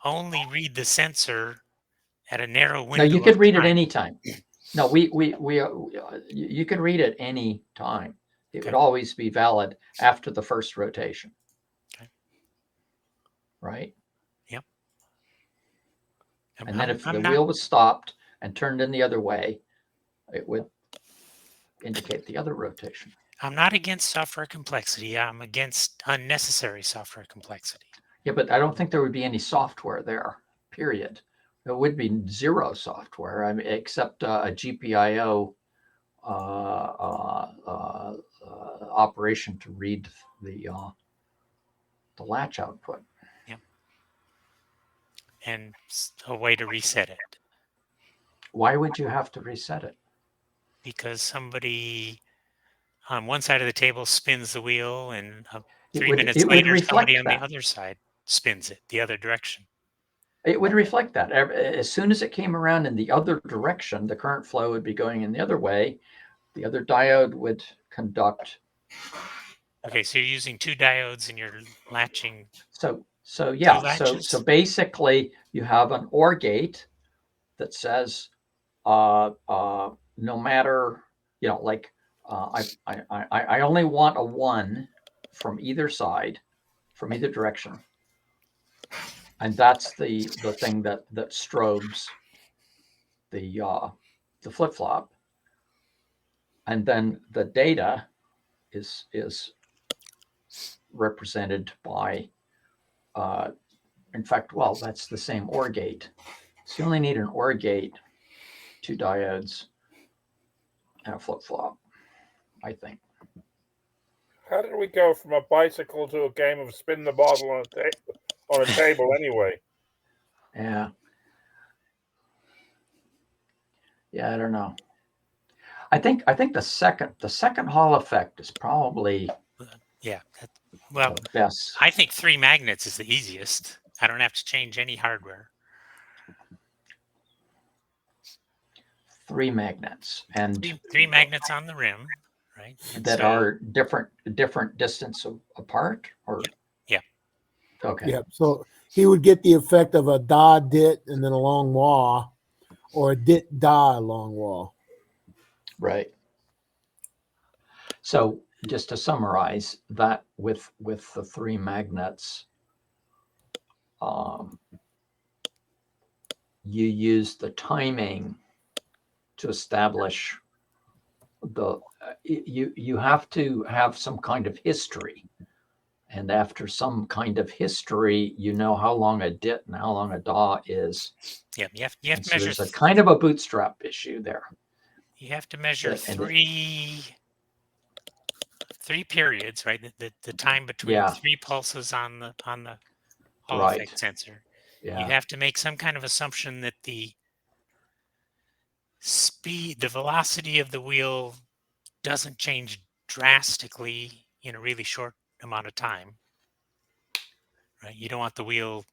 only read the sensor at a narrow No, you window of could read it time. anytime. No, you could read it any time. It would Okay. always be valid after the first rotation. Okay. Right? Yep. And then if the I'm not. wheel was stopped and turned in the other way, it would indicate the other rotation. I'm not against software complexity. I'm against unnecessary software complexity. Yeah, but I don't think there would be any software there, period. There would be zero software, I mean, except a GPIO operation to read the latch output. Yep. And a way to reset it. Why would you have to reset it? Because somebody on one side of the table spins the wheel, and It 3 would minutes it would later, somebody reflect on the that. other side spins it the other direction. It would reflect that. As soon as it came around in the other direction, the current flow would be going in the other way. The other diode would conduct. Okay, so you're using two diodes and you're latching. So two yeah. latches? So basically, you have an OR gate that says no matter like I only want a 1 from either side, from either direction, and that's the thing that strobes the flip flop, and then the data is represented by in fact, well, that's the same OR gate. So you only need an OR gate, 2 diodes, and a flip flop, I think. How did we go from a bicycle to a game of spin the bottle on a table anyway? Yeah, I don't know. I think the second Hall effect is probably Yeah. Well, the best. I think 3 magnets is the easiest. I don't have to change any hardware. 3 magnets and Three magnets on the rim, right? And that so, are different distance apart, or yeah. Okay. Yeah. So he would get the effect of a da dit and then a long wah, or a dit da long wah. Right. So just to summarize that, with the 3 magnets, you use the timing to establish you have to have some kind of history, and after some kind of history, you know how long a dit and how long a da is. Yeah, you have to So measure. there's a kind of a bootstrap issue there. You have to measure And three periods, right? The time between Yeah. 3 pulses on the Hall Right. effect sensor. You Yeah. have to make some kind of assumption that the velocity of the wheel doesn't change drastically in a really short amount of time, right? You don't want the wheel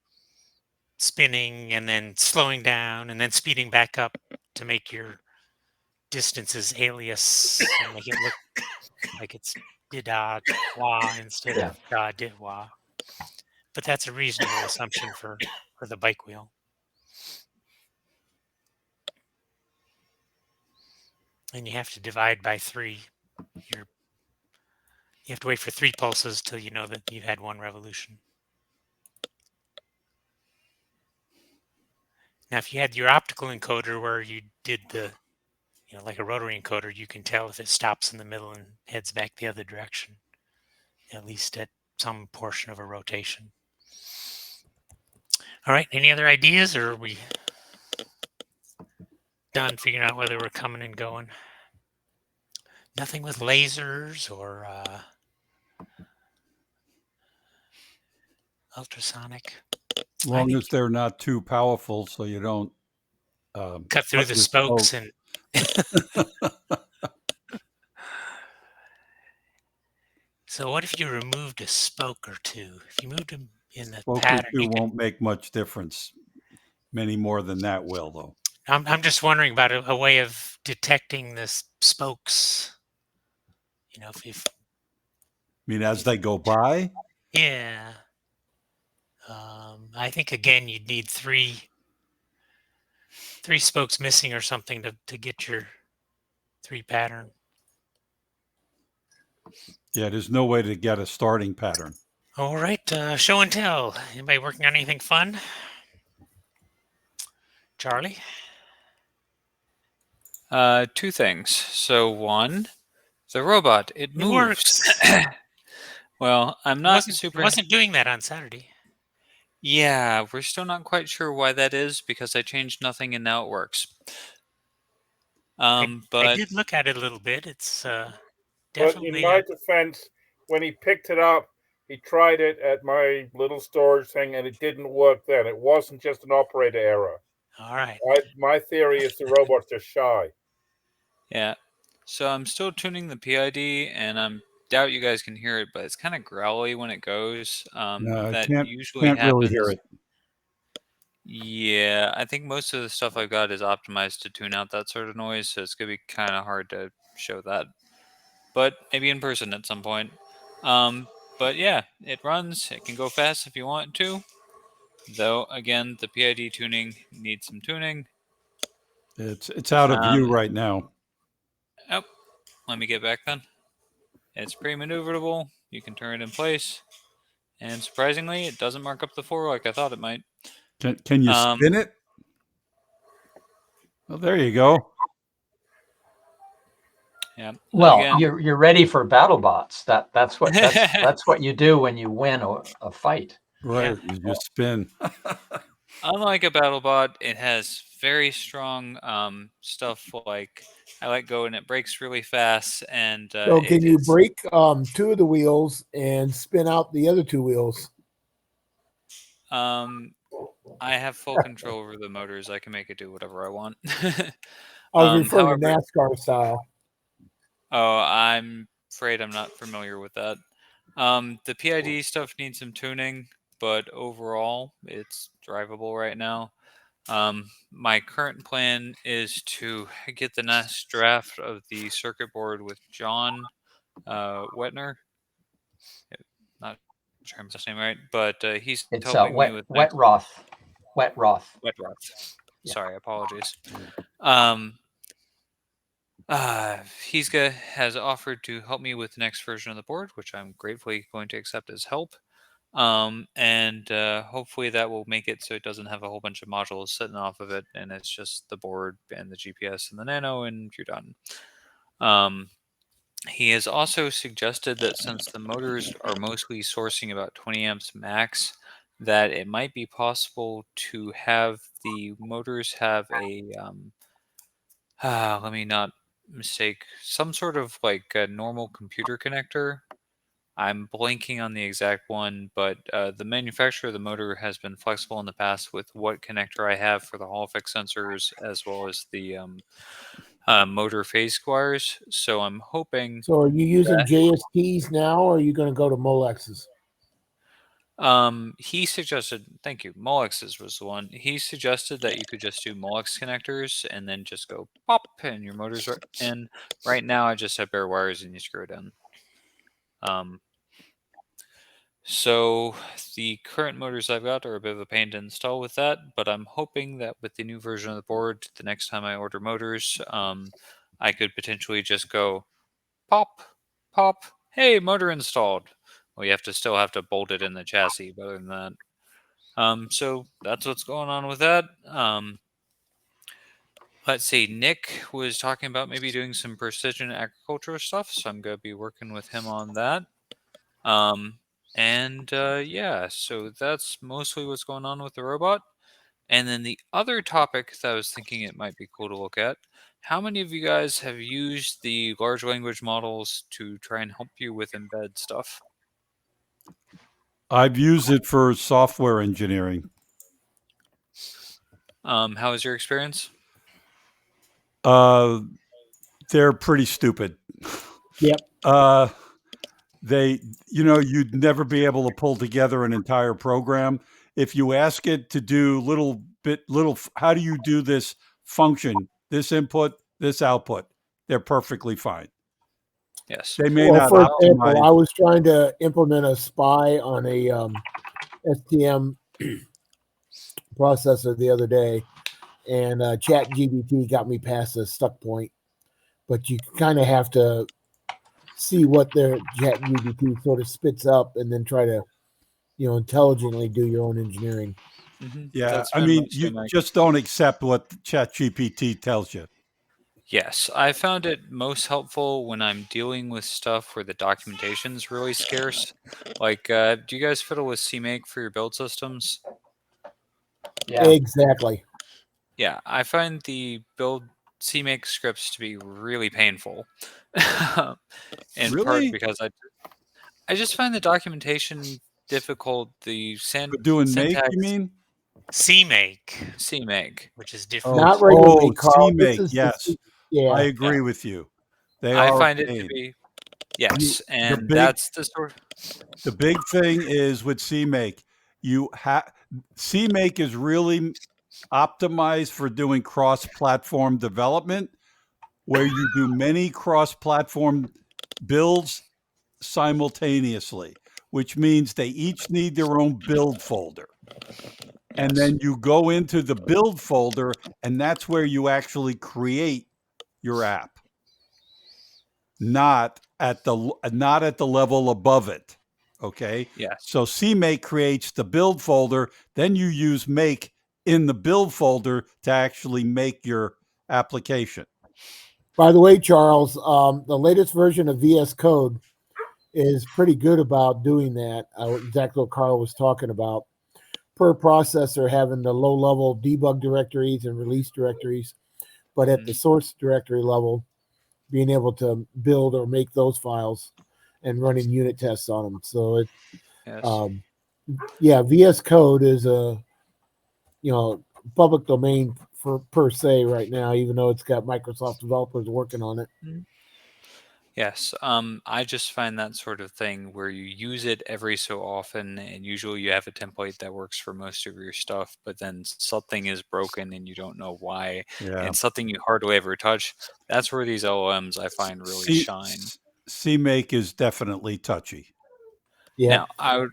spinning and then slowing down and then speeding back up to make your distances alias and make it look like it's did-da wah instead Yeah. of da did wah. But that's a reasonable assumption for the bike wheel. And you have to divide by 3. You have to wait for 3 pulses till you know that you've had 1 revolution. Now, if you had your optical encoder where you did like a rotary encoder, you can tell if it stops in the middle and heads back the other direction, at least at some portion of a rotation. All right, any other ideas, or are we done figuring out whether we're coming and going? Nothing with lasers or ultrasonic. As long think- as they're not too powerful, so you don't Cut through cut the your spokes spoke. and. So what if you removed a spoke or two? If you moved them in the Spoke or pattern, two you could. won't make much difference. Many more than that will, though. I'm just wondering about a way of detecting the spokes. You know, if I mean, as they go by, yeah. I think again you'd need three spokes missing or something to get your 3 pattern. yeah, there's no way to get a starting pattern. All right, show and tell. Anybody working on anything fun? Charlie? Two things. So one, the robot, it It moves. works. Well, I'm It not wasn't, super. it wasn't doing that on Saturday. Yeah, we're still not quite sure why that is because I changed nothing and now it works. I But did look at it a little bit. It's But in definitely my defense, when he picked it up, he tried it at my little storage thing, and it didn't work. Then it wasn't just an operator error. all right. My theory is the robot's just shy. yeah, so I'm still tuning the PID, and I doubt you guys can hear it, but it's kind of growly when it goes. No, I That can't usually really happens. hear it. Yeah, I think most of the stuff I've got is optimized to tune out that sort of noise, so it's gonna be kind of hard to show that. But maybe in person at some point. But yeah, it runs. It can go fast if you want to. Though again, the PID tuning needs some tuning. It's out of view right now. Oh, let me get back then. It's pretty maneuverable. You can turn it in place, and surprisingly, it doesn't mark up the 4 like I thought it might. Can you spin it? Well, there you go. Yeah. Well, again, you're ready for battle bots. That's what you do when you win a fight. Right, you just spin. unlike a BattleBot, it has very strong stuff like I let go and it breaks really fast. And So can you break 2 of the wheels and spin out the other 2 wheels? I have full control over the motors. I can make it do whatever I want. I was referring however, to NASCAR style. Oh, I'm afraid I'm not familiar with that. The PID stuff needs some tuning, but overall, it's drivable right now. My current plan is to get the next draft of the circuit board with John Wetner. Not sure I'm saying his name right, but he's It's helping me with next Wetroth. Wetroth. Yeah. Sorry, apologies. Has offered to help me with the next version of the board, which I'm gratefully going to accept as help. And hopefully that will make it so it doesn't have a whole bunch of modules sitting off of it, and it's just the board and the GPS and the Nano, and you're done. He has also suggested that since the motors are mostly sourcing about 20 amps max, that it might be possible to have the motors have a let me not mistake, some sort of like a normal computer connector. I'm blanking on the exact one, but the manufacturer of the motor has been flexible in the past with what connector I have for the Hall effect sensors as well as the motor phase squires. So I'm hoping So are you using JSTs now, or are you going to go to Molexes? he suggested, thank you, Molex's was the one. He suggested that you could just do Molex connectors and then just go pop and your motors are in. Right now I just have bare wires and you screw it in. So the current motors I've got are a bit of a pain to install with that, but I'm hoping that with the new version of the board, the next time I order motors, I could potentially just go pop, pop, hey, motor installed. Well, you still have to bolt it in the chassis, but other than that. So that's what's going on with that. Let's see, Nick was talking about maybe doing some precision agriculture stuff, so I'm going to be working with him on that. Yeah, so that's mostly what's going on with the robot. And then the other topic that I was thinking it might be cool to look at, how many of you guys have used the large language models to try and help you with embed stuff? I've used it for software engineering. How was your experience? They're pretty stupid. Yep. You'd never be able to pull together an entire program. If you ask it to do how do you do this function, this input, this output, they're perfectly fine. Yes. They may Well, not for example, optimize. I was trying to implement a SPI on a STM processor the other day, and ChatGPT got me past the stuck point. But you kind of have to see what their ChatGPT sort of spits up, and then try to, intelligently do your own engineering. Yeah, That's I been mean, mostly you my just don't accept what ChatGPT tells you. Yes, I found it most helpful when I'm dealing with stuff where the documentation's really scarce. Like, do you guys fiddle with CMake for your build systems? Yeah. Exactly. Yeah, I find the build CMake scripts to be really painful. In part Really? because I just find the documentation difficult. The For doing make, syntax you mean? CMake, CMake. which is Oh, different. Not regularly, Carl. This CMake, is the yes. yeah. I agree with you. They I are a find it to pain. be yes, The and big that's the sort. the big thing is with CMake, CMake is really optimized for doing cross-platform development, where you do many cross-platform builds simultaneously, which means they each need their own build folder. And Yes. then you go into the build folder, and that's where you actually create your app, not at the level above it. Okay. Yes. So CMake creates the build folder, then you use make in the build folder to actually make your application. By the way, Charles, the latest version of VS Code is pretty good about doing that. Exactly what Carl was talking about. Per processor having the low-level debug directories and release directories, but at the source directory level, being able to build or make those files and running unit tests on them. So VS Code is a public domain per se right now, even though it's got Microsoft developers working on it. Yes, I just find that sort of thing where you use it every so often, and usually you have a template that works for most of your stuff, but then something is broken and you don't know why, Yeah. and something you hardly ever touch. That's where these LLMs I find really shine. CMake is definitely touchy. Yeah. Now, I would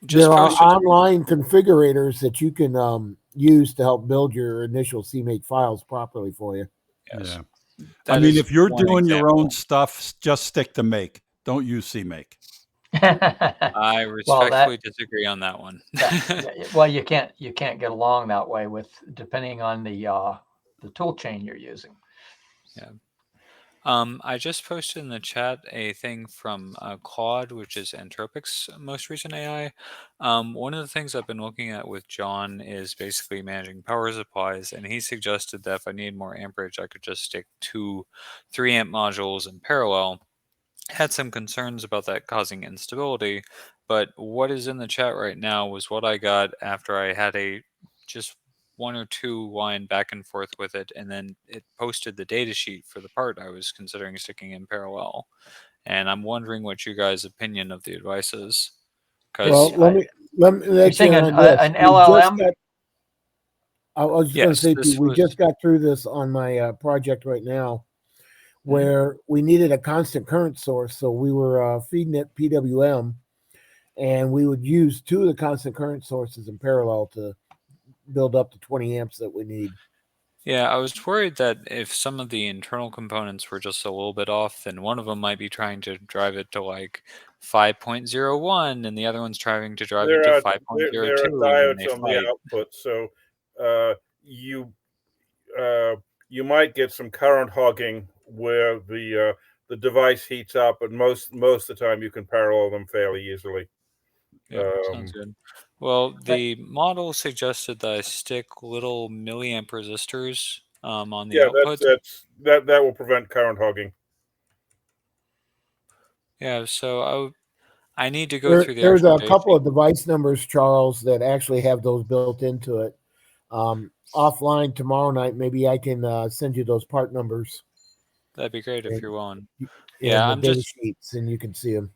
There just are posted. online configurators that you can use to help build your initial CMake files properly for you. Yes, Yeah. I that mean, is if you're one doing your example. own stuff, just stick to make. Don't use CMake. I Well, respectfully disagree on that one. well, you can't get along that way with depending on the tool chain you're using. Yeah. I just posted in the chat a thing from Claude, which is Anthropic's most recent AI. One of the things I've been looking at with John is basically managing power supplies, and he suggested that if I need more amperage, I could just stick 2 3-amp modules in parallel. Had some concerns about that causing instability, but what is in the chat right now was what I got after I had a just 1 or 2 line back and forth with it, and then it posted the data sheet for the part I was considering sticking in parallel. And I'm wondering what you guys' opinion of the advice is. Well, Because let me let you saying in on this. an We just LLM? got- I was just going to yes, say, Pete, this we was just got through this on my project right now, where we needed a constant current source. So we were feeding it PWM, and we would use 2 of the constant current sources in parallel to build up the 20 amps that we need. Yeah, I was worried that if some of the internal components were just a little bit off, then one of them might be trying to drive it to like 5.01 and the other one's trying to drive it to There are 5.02 and diodes they on the fight. output, so you you might get some current hogging where the device heats up, but most of the time you can parallel them fairly easily. Yep, sounds good. Well, the model suggested that I stick little milliamp resistors on the Yeah, output. that will prevent current hogging. Yeah, so I need to go through the There's actual a data couple sheet. of device numbers, Charles, that actually have those built into it. Offline tomorrow night, maybe I can send you those part numbers That'd be great if you're willing. in Yeah, the I'm data just sheets, and you can see them.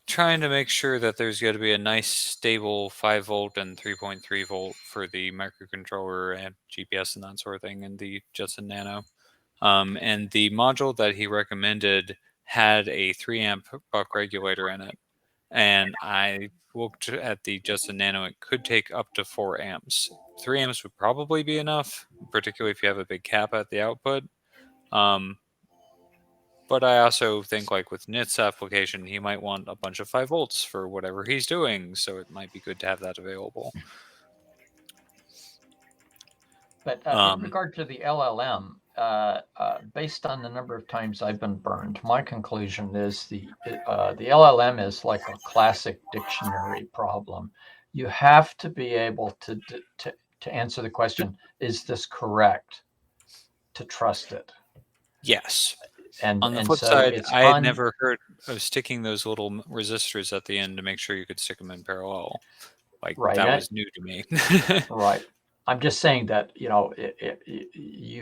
trying to make sure that there's going to be a nice stable 5 volt and 3.3 volt for the microcontroller and GPS and that sort of thing in the Jetson Nano. And the module that he recommended had a 3 amp buck regulator in it. And I looked at the Jetson Nano, it could take up to 4 amps. 3 amps would probably be enough, particularly if you have a big cap at the output. But I also think, like with Nit's application, he might want a bunch of 5 volts for whatever he's doing, so it might be good to have that available. But in regard to the LLM, based on the number of times I've been burned, my conclusion is the LLM is like a classic dictionary problem. You have to be able to answer the question, is this correct, to trust it. Yes. And on the and flip so side, it's I had never heard of sticking those little resistors at the end to make sure you could stick them in parallel. Like, Right. that was new to me. Right. I'm just saying that, you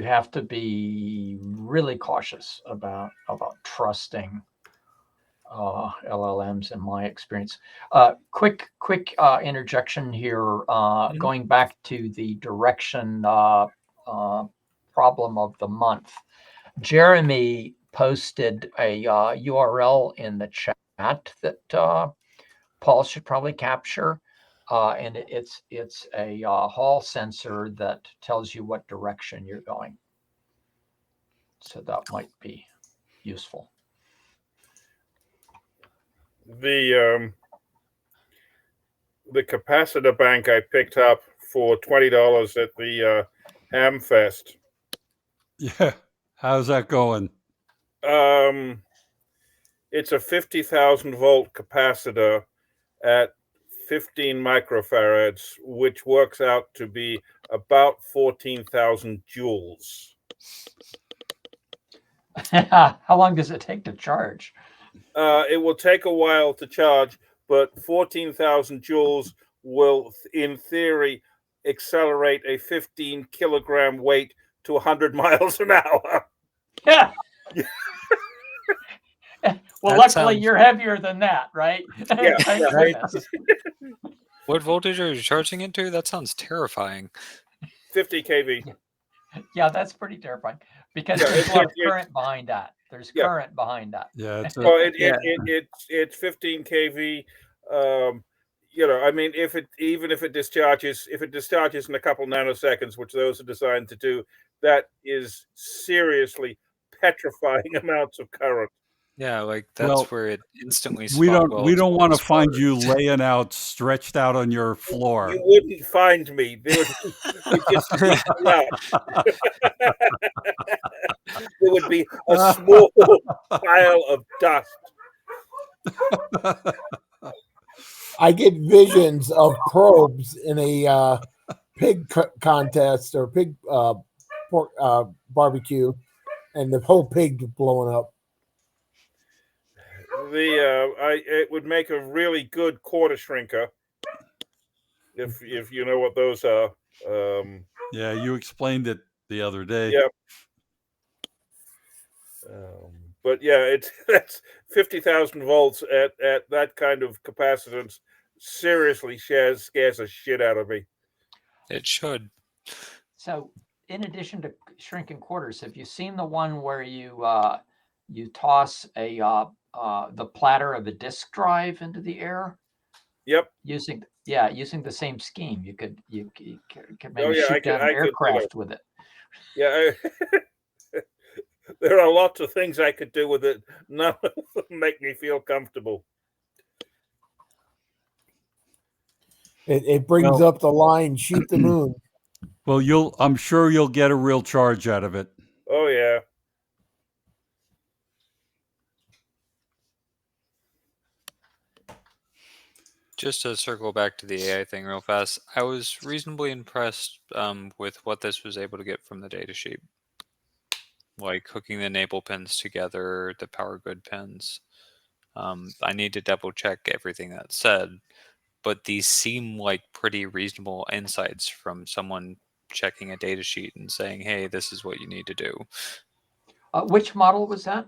have to be really cautious about trusting LLMs in my experience. Quick interjection here, going back to the direction problem of the month. Jeremy posted a URL in the chat that Paul should probably capture. And it's a hall sensor that tells you what direction you're going. So that might be useful. The capacitor bank I picked up for $20 at the Hamfest. Yeah. How's that going? It's a 50,000 volt capacitor at 15 microfarads, which works out to be about 14,000 joules. How long does it take to charge? It will take a while to charge, but 14,000 joules will, in theory, accelerate a 15 kilogram weight to 100 miles an hour. Yeah. Well, That luckily sounds- you're heavier than that, right? Yeah, Thank right. goodness. What voltage are you charging it to? That sounds terrifying. 50 kV. Yeah, that's pretty terrifying because Yeah, there's a lot of current behind that. There's Yeah. current behind that. Yeah, it's Well, Yeah. it's 15 kV. I mean, if it discharges in a couple nanoseconds, which those are designed to do, that is seriously petrifying amounts of current. Yeah, like that's Well, where it instantly we spot don't welds want to as find far you as- laying out stretched out on your floor. You wouldn't find me. There would be a small pile of dust. I get visions of probes in a pig contest or pig pork barbecue, and the whole pig blowing up. It would make a really good quarter shrinker if you know what those are. Yeah, you explained it the other day. Yeah. But yeah, that's 50,000 volts at that kind of capacitance. Seriously, scares the shit out of me. It should. So, in addition to shrinking quarters, have you seen the one where you toss the platter of a disk drive into the air? Yep. Using the same scheme, you could maybe shoot down an I could, aircraft with it. Yeah. There are lots of things I could do with it. None of them make me feel comfortable. It brings up the line, shoot the moon. Well, I'm sure you'll get a real charge out of it. Oh yeah. Just to circle back to the AI thing real fast, I was reasonably impressed with what this was able to get from the datasheet. Like hooking the enable pins together, the power good pins. I need to double check everything that's said, but these seem like pretty reasonable insights from someone checking a data sheet and saying, hey, this is what you need to do. Which model was that?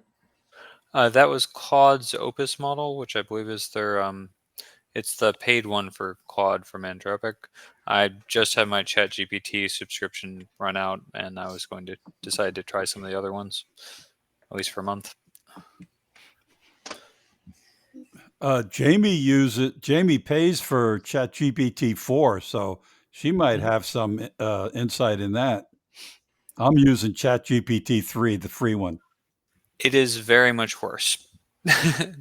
That was Claude's Opus model, which I believe is their it's the paid one for Claude from Anthropic. I just had my ChatGPT subscription run out, and I was going to decide to try some of the other ones, at least for a month. Jamie pays for ChatGPT 4, so she might have some insight in that. I'm using ChatGPT 3, the free one. It is very much worse.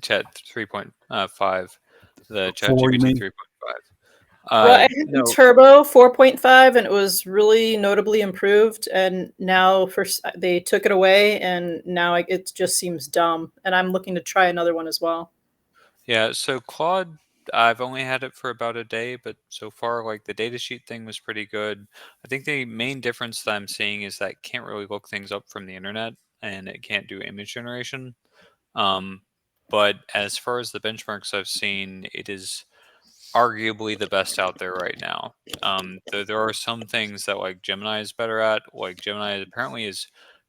Chat 3.5, the 4, you ChatGPT mean? 3.5. Well, I had No, the Turbo 4.5, and it was really notably improved. And now they took it away, and now it just seems dumb. And I'm looking to try another one as well. yeah, so Claude, I've only had it for about a day, but so far, like the datasheet thing was pretty good. I think the main difference that I'm seeing is that it can't really look things up from the internet, and it can't do image generation. But as far as the benchmarks I've seen, it is arguably the best out there right now. There are some things that like Gemini is better at. Like Gemini apparently is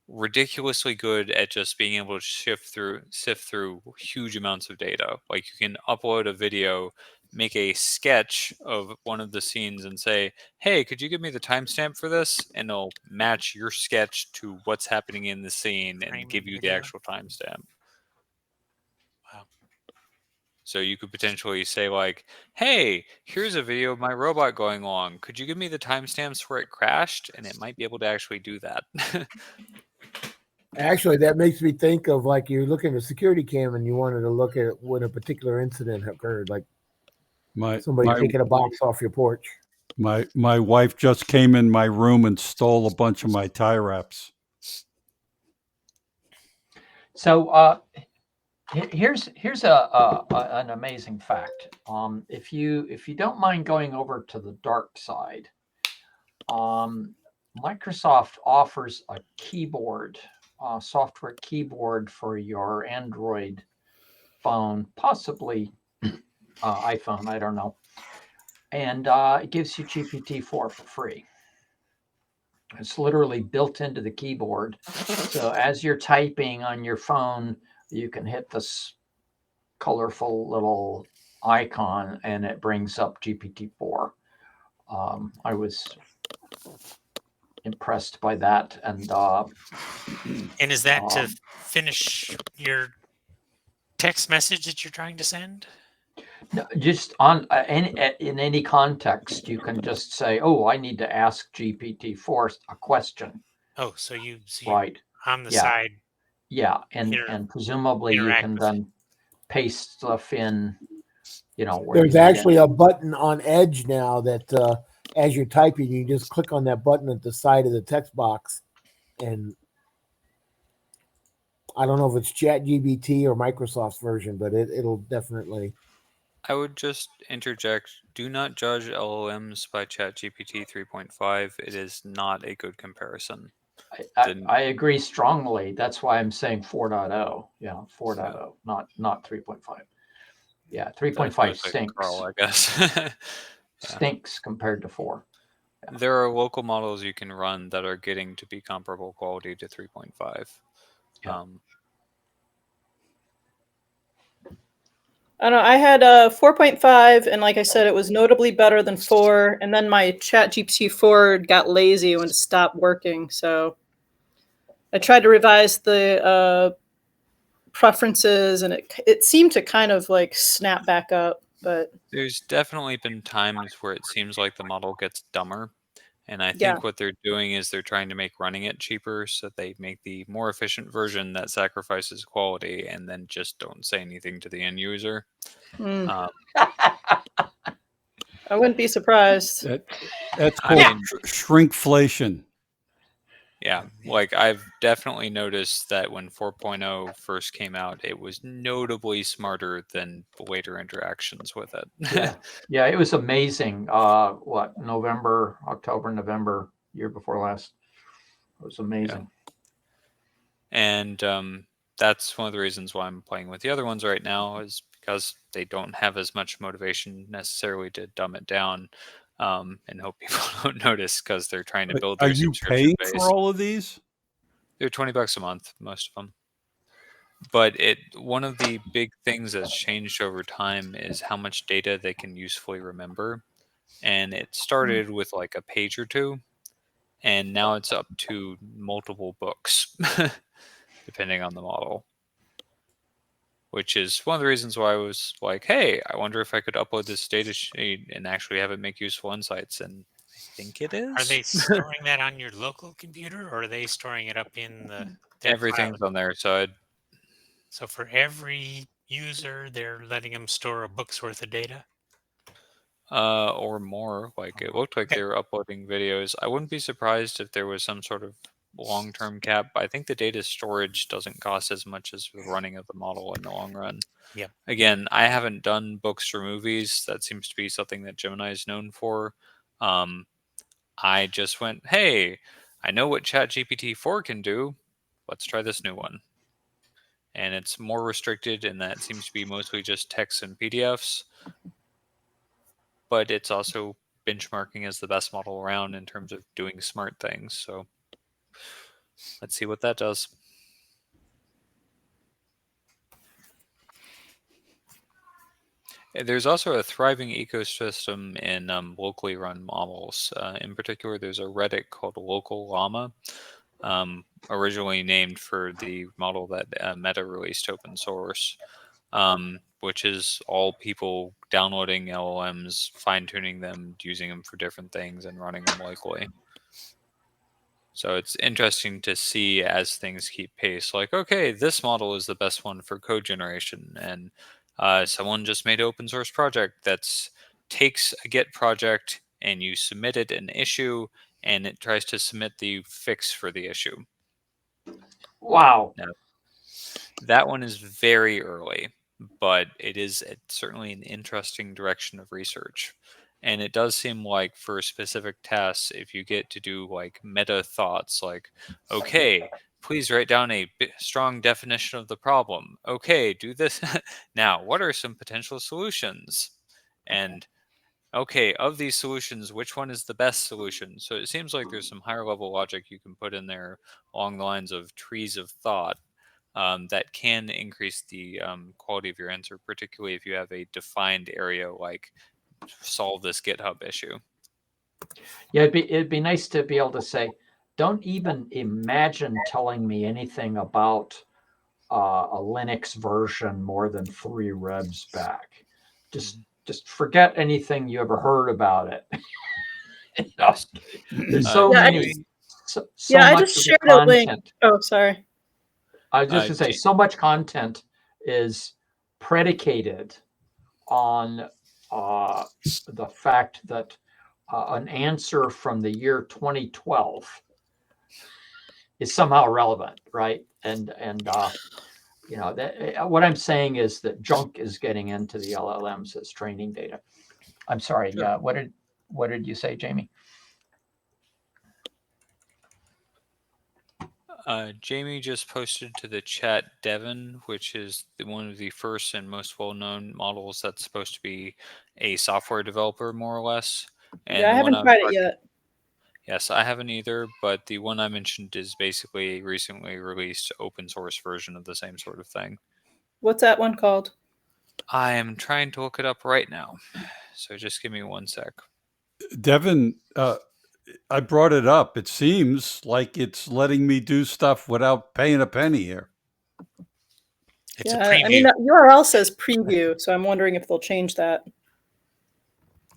ridiculously good at just being able to sift through huge amounts of data. Like you can upload a video, make a sketch of one of the scenes and say, hey, could you give me the timestamp for this? And it'll match your sketch to what's happening in the scene and Frame give you the video. actual timestamp. Wow. So you could potentially say like, hey, here's a video of my robot going along. Could you give me the timestamps where it crashed? And it might be able to actually do that. Actually, that makes me think of like you're looking at a security cam and you wanted to look at when a particular incident occurred, like somebody taking a box off your porch. My wife just came in my room and stole a bunch of my tie wraps. So here's an amazing fact. If you don't mind going over to the dark side, Microsoft offers a keyboard, software keyboard for your Android phone, possibly iPhone, I don't know. And it gives you GPT-4 for free. It's literally built into the keyboard. So as you're typing on your phone, you can hit this colorful little icon and it brings up GPT-4. I was impressed by that. And is that to finish your text message that you're trying to send? just on in any context, you can just say, "Oh, I need to ask GPT-4 a question." Oh, so you're Right? on the Yeah, side. yeah, and presumably you can then paste stuff in. Where There's actually a button on Edge now that as you're typing, you just click on that button at the side of the text box, and I don't know if it's ChatGPT or Microsoft's version, but it'll definitely. I would just interject, do not judge LLMs by ChatGPT 3.5. It is not a good comparison. I agree strongly. That's why I'm saying 4.0. Yeah, 4.0, not 3.5. Yeah, 3.5 stinks. Carl, I guess. Stinks compared to 4. Yeah. There are local models you can run that are getting to be comparable quality to 3.5. Yeah. I don't know. I had 4.5, and like I said, it was notably better than 4. And then my ChatGPT 4 got lazy when it stopped working. So I tried to revise the preferences, and it seemed to kind of like snap back up. But there's definitely been times where it seems like the model gets dumber. And I think what they're doing is they're trying to make running it cheaper so they make the more efficient version that sacrifices quality and then just don't say anything to the end user. I wouldn't be surprised. That's called shrinkflation. Yeah, like I've definitely noticed that when 4.0 first came out, it was notably smarter than later interactions with it. Yeah, it was amazing. October, November, year before last. It was amazing. Yeah. And that's one of the reasons why I'm playing with the other ones right now, is because they don't have as much motivation necessarily to dumb it down, and hope people don't notice because they're trying to build Are their you subscription paying base. for all of these? They're $20 a month, most of them. But one of the big things that's changed over time is how much data they can usefully remember. And it started with like a page or two, and now it's up to multiple books, depending on the model. Which is one of the reasons why I was like, hey, I wonder if I could upload this data sheet and actually have it make useful insights. And I think it is. Are they storing that on your local computer, or are they storing it up in their Everything's cloud? on their side. So for every user, they're letting them store a book's worth of data? Or more. Like, it looked like Okay. they were uploading videos. I wouldn't be surprised if there was some sort of long-term cap. I think the data storage doesn't cost as much as the running of the model in the long run. Yep. Again, I haven't done books for movies. That seems to be something that Gemini is known for. I just went, hey, I know what ChatGPT 4 can do. Let's try this new one. And it's more restricted in that it seems to be mostly just text and PDFs. But it's also benchmarking as the best model around in terms of doing smart things. So let's see what that does. There's also a thriving ecosystem in locally run models. In particular, there's a Reddit called Local Llama, originally named for the model that Meta released open source, which is all people downloading LLMs, fine-tuning them, using them for different things, and running them locally. So it's interesting to see as things keep pace, like, okay, this model is the best one for code generation. And someone just made an open source project that takes a Git project and you submit it an issue and it tries to submit the fix for the issue. Wow. Now, that one is very early, but it is certainly an interesting direction of research. And it does seem like for specific tasks, if you get to do like meta thoughts, like, okay, please write down a strong definition of the problem. Okay, do this. Now, what are some potential solutions? And okay, of these solutions, which one is the best solution? So it seems like there's some higher level logic you can put in there along the lines of trees of thought. That can increase the quality of your answer, particularly if you have a defined area like solve this GitHub issue. Yeah, it'd be nice to be able to say, don't even imagine telling me anything about a Linux version more than 3 revs back. Just forget anything you ever heard about it. You know, Yes. there's so Yeah, many, so Yeah, I much just of the shared a link. content. Oh, sorry. I was just to say, so much content is predicated on the fact that an answer from the year 2012 is somehow relevant, right? And you know, that, what I'm saying is that junk is getting into the LLMs as training data. I'm sorry. Sure. Yeah. What did you say, Jamie? Jamie just posted to the chat Devon, which is one of the first and most well-known models that's supposed to be a software developer, more or less. And Yeah, I the one haven't tried it yet. Yes, I haven't either, but the one I mentioned is basically a recently released open source version of the same sort of thing. What's that one called? I am trying to look it up right now, so just give me one sec. Devin, I brought it up. It seems like it's letting me do stuff without paying a penny here. It's a Yeah, preview. I mean, the URL says preview, so I'm wondering if they'll change that.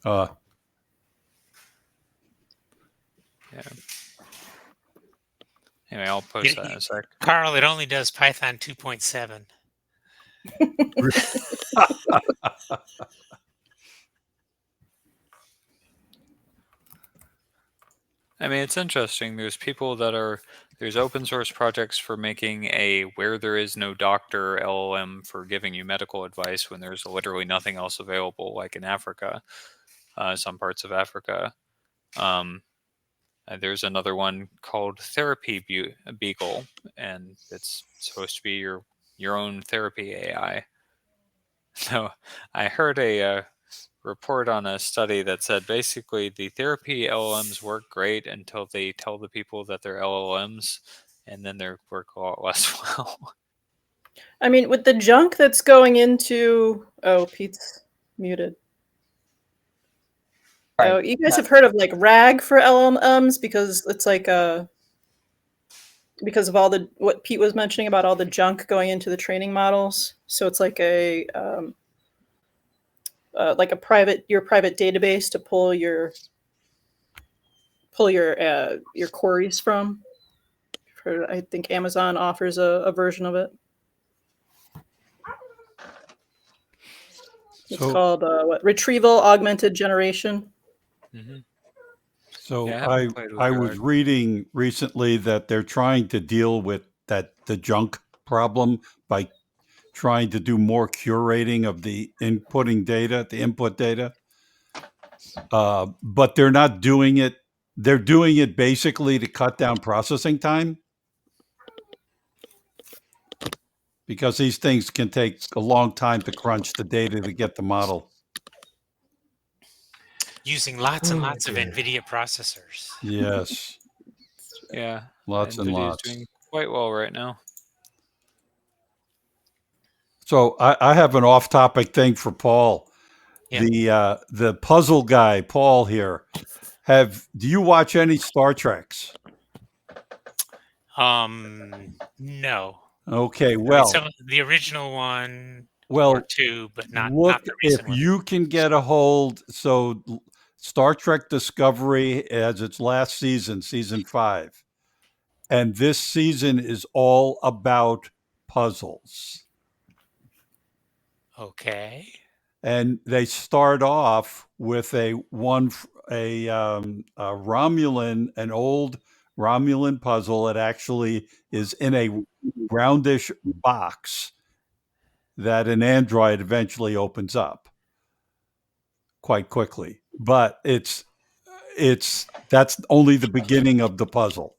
Yeah. Anyway, I'll post that in a sec. Carl, it only does Python 2.7. I mean, it's interesting. There's open source projects for making a where there is no doctor LLM for giving you medical advice when there's literally nothing else available, like in Africa, some parts of Africa. There's another one called Therapy Beagle, and it's supposed to be your own therapy AI. So I heard a report on a study that said basically the therapy LLMs work great until they tell the people that they're LLMs, and then they work a lot less well. I mean, with the junk that's going into Pete's muted. Right. Oh, you guys have heard of like RAG for LLMs because it's like because of all the what Pete was mentioning about all the junk going into the training models. So it's like a your private database to pull your queries from. I think Amazon offers a version of it. It's called Retrieval Augmented Generation. Mm-hmm. So Yeah, I haven't played with I your was ag. reading recently that they're trying to deal with the junk problem by trying to do more curating of the input data. But they're not doing it. They're doing it basically to cut down processing time, because these things can take a long time to crunch the data to get the model. Using lots and Oh, lots of dear. NVIDIA processors. Yes, Yeah, lots and NVIDIA is lots. doing quite well right now. So I have an off-topic thing for Paul. Yeah. The puzzle guy, Paul here. Do you watch any Star Treks? No. Okay, I mean, well, the original one or well, two, but not look, the if recent one. you can get a hold. So Star Trek Discovery has its last season, season 5. And this season is all about puzzles. Okay. And they start off with a Romulan, an old Romulan puzzle. It actually is in a roundish box that an android eventually opens up quite quickly. But that's only the beginning of the puzzle.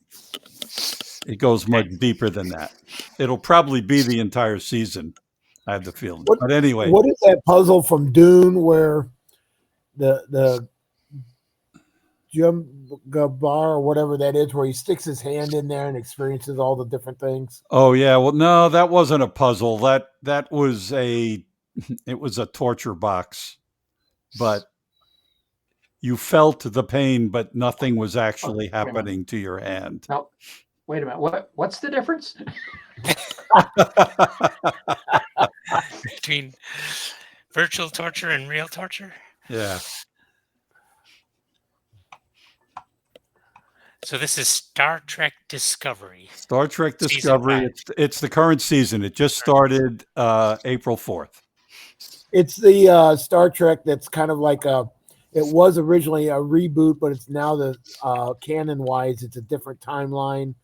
It goes much deeper than that. It'll probably be the entire season, I have the feeling. But anyway, What is that puzzle from Dune where the Jumgabar or whatever that is, where he sticks his hand in there and experiences all the different things? oh yeah, well no, that wasn't a puzzle. That was it was a torture box. But you felt the pain, but nothing was actually happening to your hand. Now, wait a minute. What's the difference? Between virtual torture and real torture. Yeah. So this is Star Trek Discovery. Star Trek Season Discovery. 5. It's the current season. It just started April 4th. It's the Star Trek that's kind of like it was originally a reboot, but it's now the canon-wise, it's a different timeline,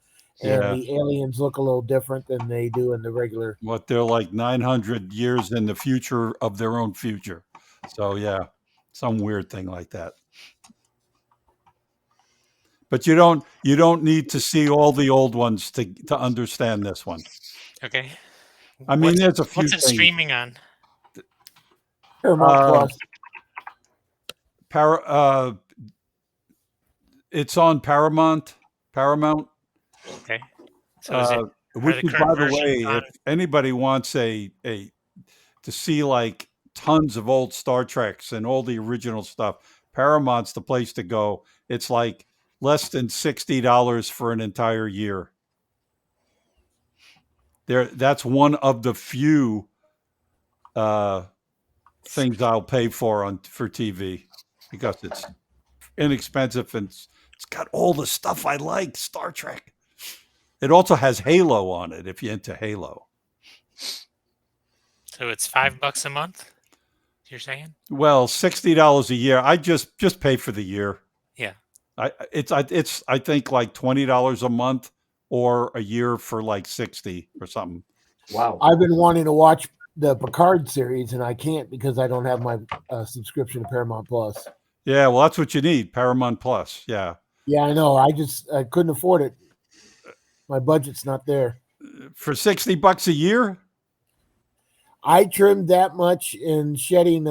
and Yeah. the aliens look a little different than they do in the regular. What, they're like 900 years in the future of their own future. So yeah, some weird thing like that. But you don't need to see all the old ones to understand this one. Okay. I mean, there's a few What's it things. streaming on? Paramount Plus. It's on Paramount. Okay. So is it Which the is, current by the versions way, on? if anybody wants to see like tons of old Star Treks and all the original stuff, Paramount's the place to go. It's like less than $60 for an entire year. That's one of the few things I'll pay for TV, because it's inexpensive and it's got all the stuff I like. Star Trek. It also has Halo on it, if you're into Halo. So it's $5 a month, you're saying? Well, $60 a year. I just pay for the year. Yeah. It's I think like $20 a month, or a year for like 60 or something. Wow. I've been wanting to watch the Picard series, and I can't because I don't have my subscription to Paramount Plus. Yeah, well, that's what you need, Paramount Plus. Yeah. Yeah, I know. I couldn't afford it. My budget's not there. For $60 a year? I trimmed that much in shedding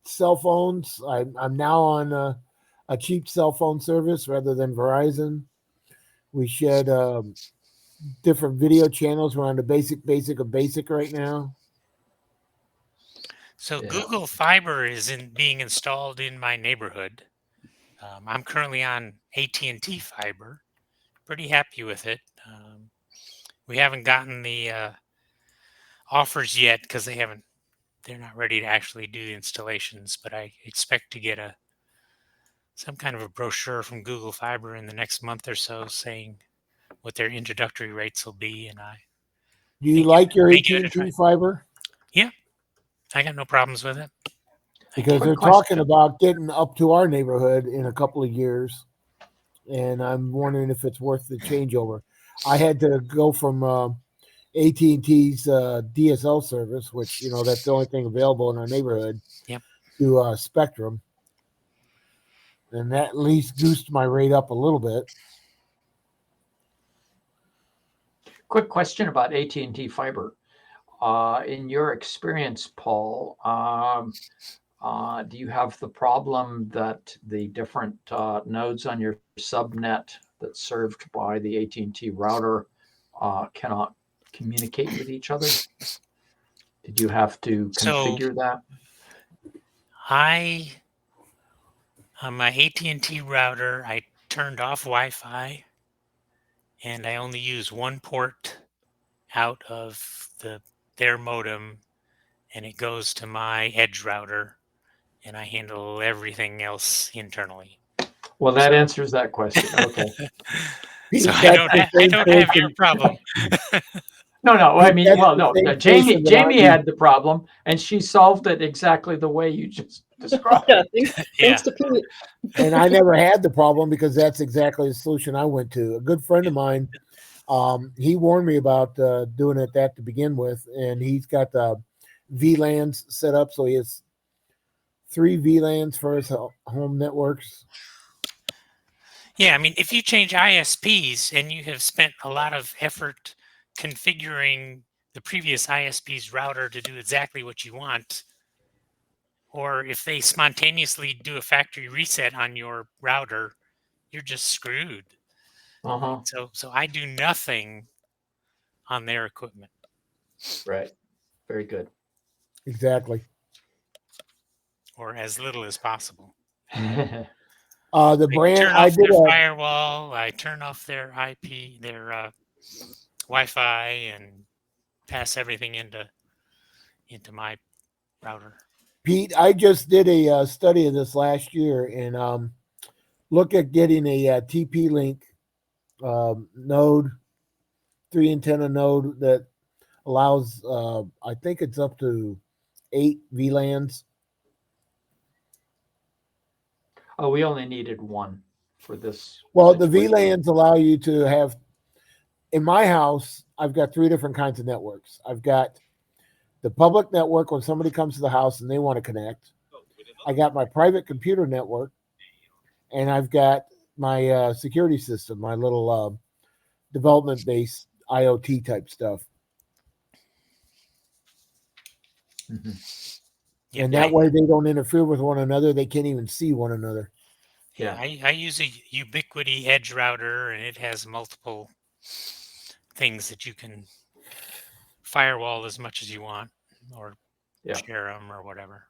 cell phones. I'm now on a cheap cell phone service rather than Verizon. We shed different video channels. We're on the basic of basic right now. So Yeah. Google Fiber is being installed in my neighborhood. I'm currently on AT&T Fiber. Pretty happy with it. We haven't gotten the offers yet because they're not ready to actually do the installations, but I expect to get some kind of a brochure from Google Fiber in the next month or so saying what their introductory rates will be, and I Do you think like your may give it a try. AT&T fiber? Yeah, I got no problems with it. Because Quick they're talking question. about getting up to our neighborhood in a couple of years, and I'm wondering if it's worth the changeover. I had to go from AT&T's DSL service, which that's the only thing available in our neighborhood, Yep. to Spectrum, and that at least goosed my rate up a little bit. Quick question about AT&T Fiber. In your experience, Paul, do you have the problem that the different nodes on your subnet that's served by the AT&T router cannot communicate with each other? Did you have to So configure that? on my AT&T router, I turned off Wi-Fi, and I only use one port out of their modem, and it goes to my edge router, and I handle everything else internally. Well, that answers that question. Okay. So Pete, that's the I same don't have your solution. problem. No, I Pete, mean, that's well, the no. same Jamie solution that I Jamie use. had the problem, and she solved it exactly the way you just described. Yeah, Yeah. thanks to Pete. And I never had the problem because that's exactly the solution I went to. A good friend of mine, he warned me about doing it that to begin with, and he's got the VLANs set up, so he has 3 VLANs for his home networks. Yeah, I mean, if you change ISPs and you have spent a lot of effort configuring the previous ISP's router to do exactly what you want, or if they spontaneously do a factory reset on your router, you're just screwed. Uh-huh. So I do nothing on their equipment. Right. Very good. Exactly. Or as little as possible. The I brand turn I off did their a firewall. I turn off their IP, their Wi-Fi, and pass everything into my router. Pete. I just did a study of this last year, and look at getting a TP-Link node, 3 antenna node that allows. I think it's up to 8 VLANs. Oh, we only needed one for this. Well, the situation. VLANs allow you to have. In my house, I've got 3 different kinds of networks. I've got the public network when somebody comes to the house and they want to connect. I got my private computer network, and I've got my security system, my little development-based IoT type stuff. Mhm. Yeah, And that way they don't interfere with one another. They can't even see one another. Yeah. I use a Ubiquiti edge router, and it has multiple things that you can firewall as much as you want, or Yeah. share them or whatever.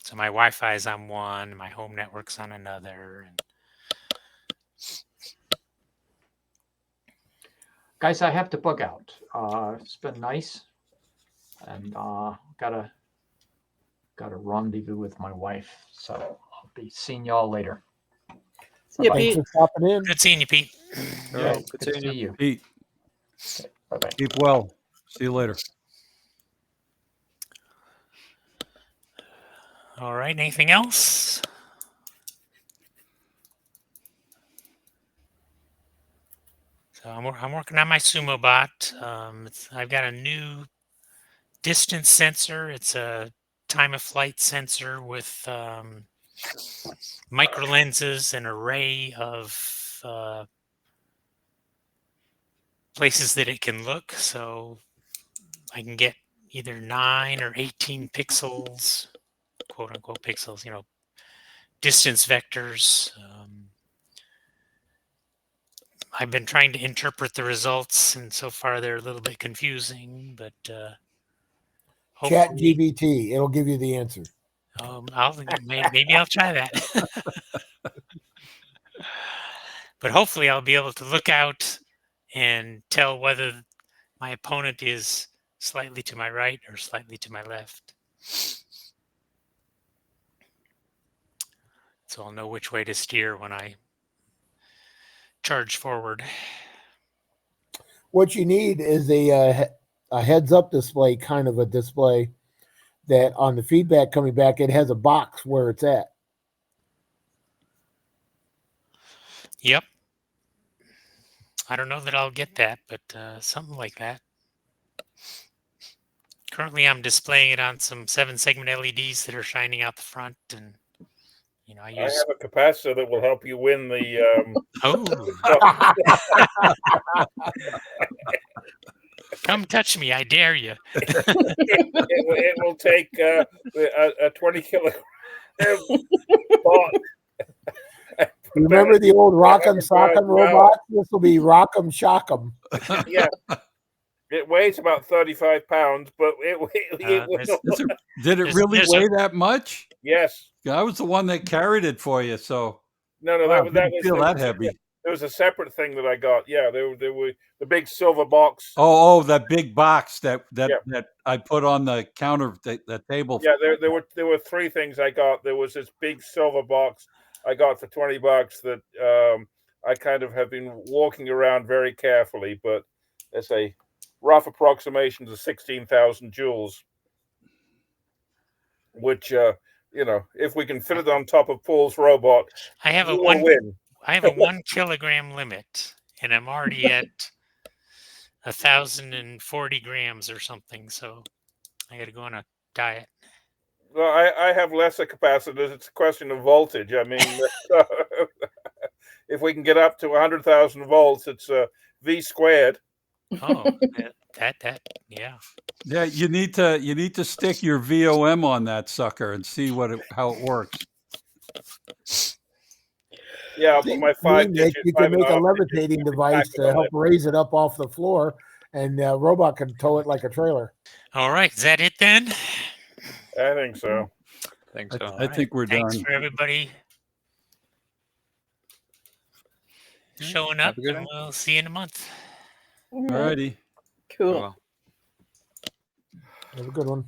So my Wi-Fi is on one, my home network's on another, and Guys, I have to bug out. It's been nice, and gotta rendezvous with my wife. So I'll be seeing y'all later. See ya, Bye-bye. Thanks Pete. for stopping in. good seeing you, Pete. All Yeah, right, good to see you. Pete, Bye-bye. keep well. See you later. All right, anything else? So I'm working on my Sumo bot. I've got a new distance sensor. It's a time of flight sensor with micro lenses, an array of places that it can look. So I can get either 9 or 18 pixels, quote unquote pixels, distance vectors. I've been trying to interpret the results, and so far they're a little bit confusing, but Chat hopefully, GBT, it'll give you the answer. maybe I'll try that. But hopefully I'll be able to look out and tell whether my opponent is slightly to my right or slightly to my left. So I'll know which way to steer when I charge forward. What you need is a heads-up display, kind of a display that on the feedback coming back, it has a box where it's at. Yep. I don't know that I'll get that, but something like that. Currently, I'm displaying it on some 7-segment LEDs that are shining out the front, and I I use. have a capacitor that will help you win the. Oh, come touch me! I dare you. It will take a 20 kilogram bot. Remember the old Rock'em Sock'em robot? This will be Rock'em Shock'em. Yeah. It weighs about 35 pounds, but Did it really weigh that much? Yes. I was the one that carried it for you, so No, wow, that was feel that heavy. There was a separate thing that I got. Yeah, there were the big silver box. Oh, that big box that I put on the counter, the table. Yeah, there were 3 things I got. There was this big silver box I got for $20 that I kind of have been walking around very carefully, but it's a rough approximation to 16,000 joules, which if we can fit it on top of Paul's robot, I have will win. I have a 1 kilogram limit, and I'm already at 1,040 grams or something. So I got to go on a diet. Well, I have lesser capacitors. It's a question of voltage. I mean, if we can get up to 100,000 volts, it's V squared. Oh, yeah. Yeah, you need to stick your VOM on that sucker and see how it works. Yeah, I'll put my 5-digit. You can make a levitating device to help raise it up off the floor, and the robot can tow it like a trailer. All right, is that it then? I think so. I think we're done. Thanks for everybody showing up, and we'll see you in a month. All righty. Cool. Have a good one.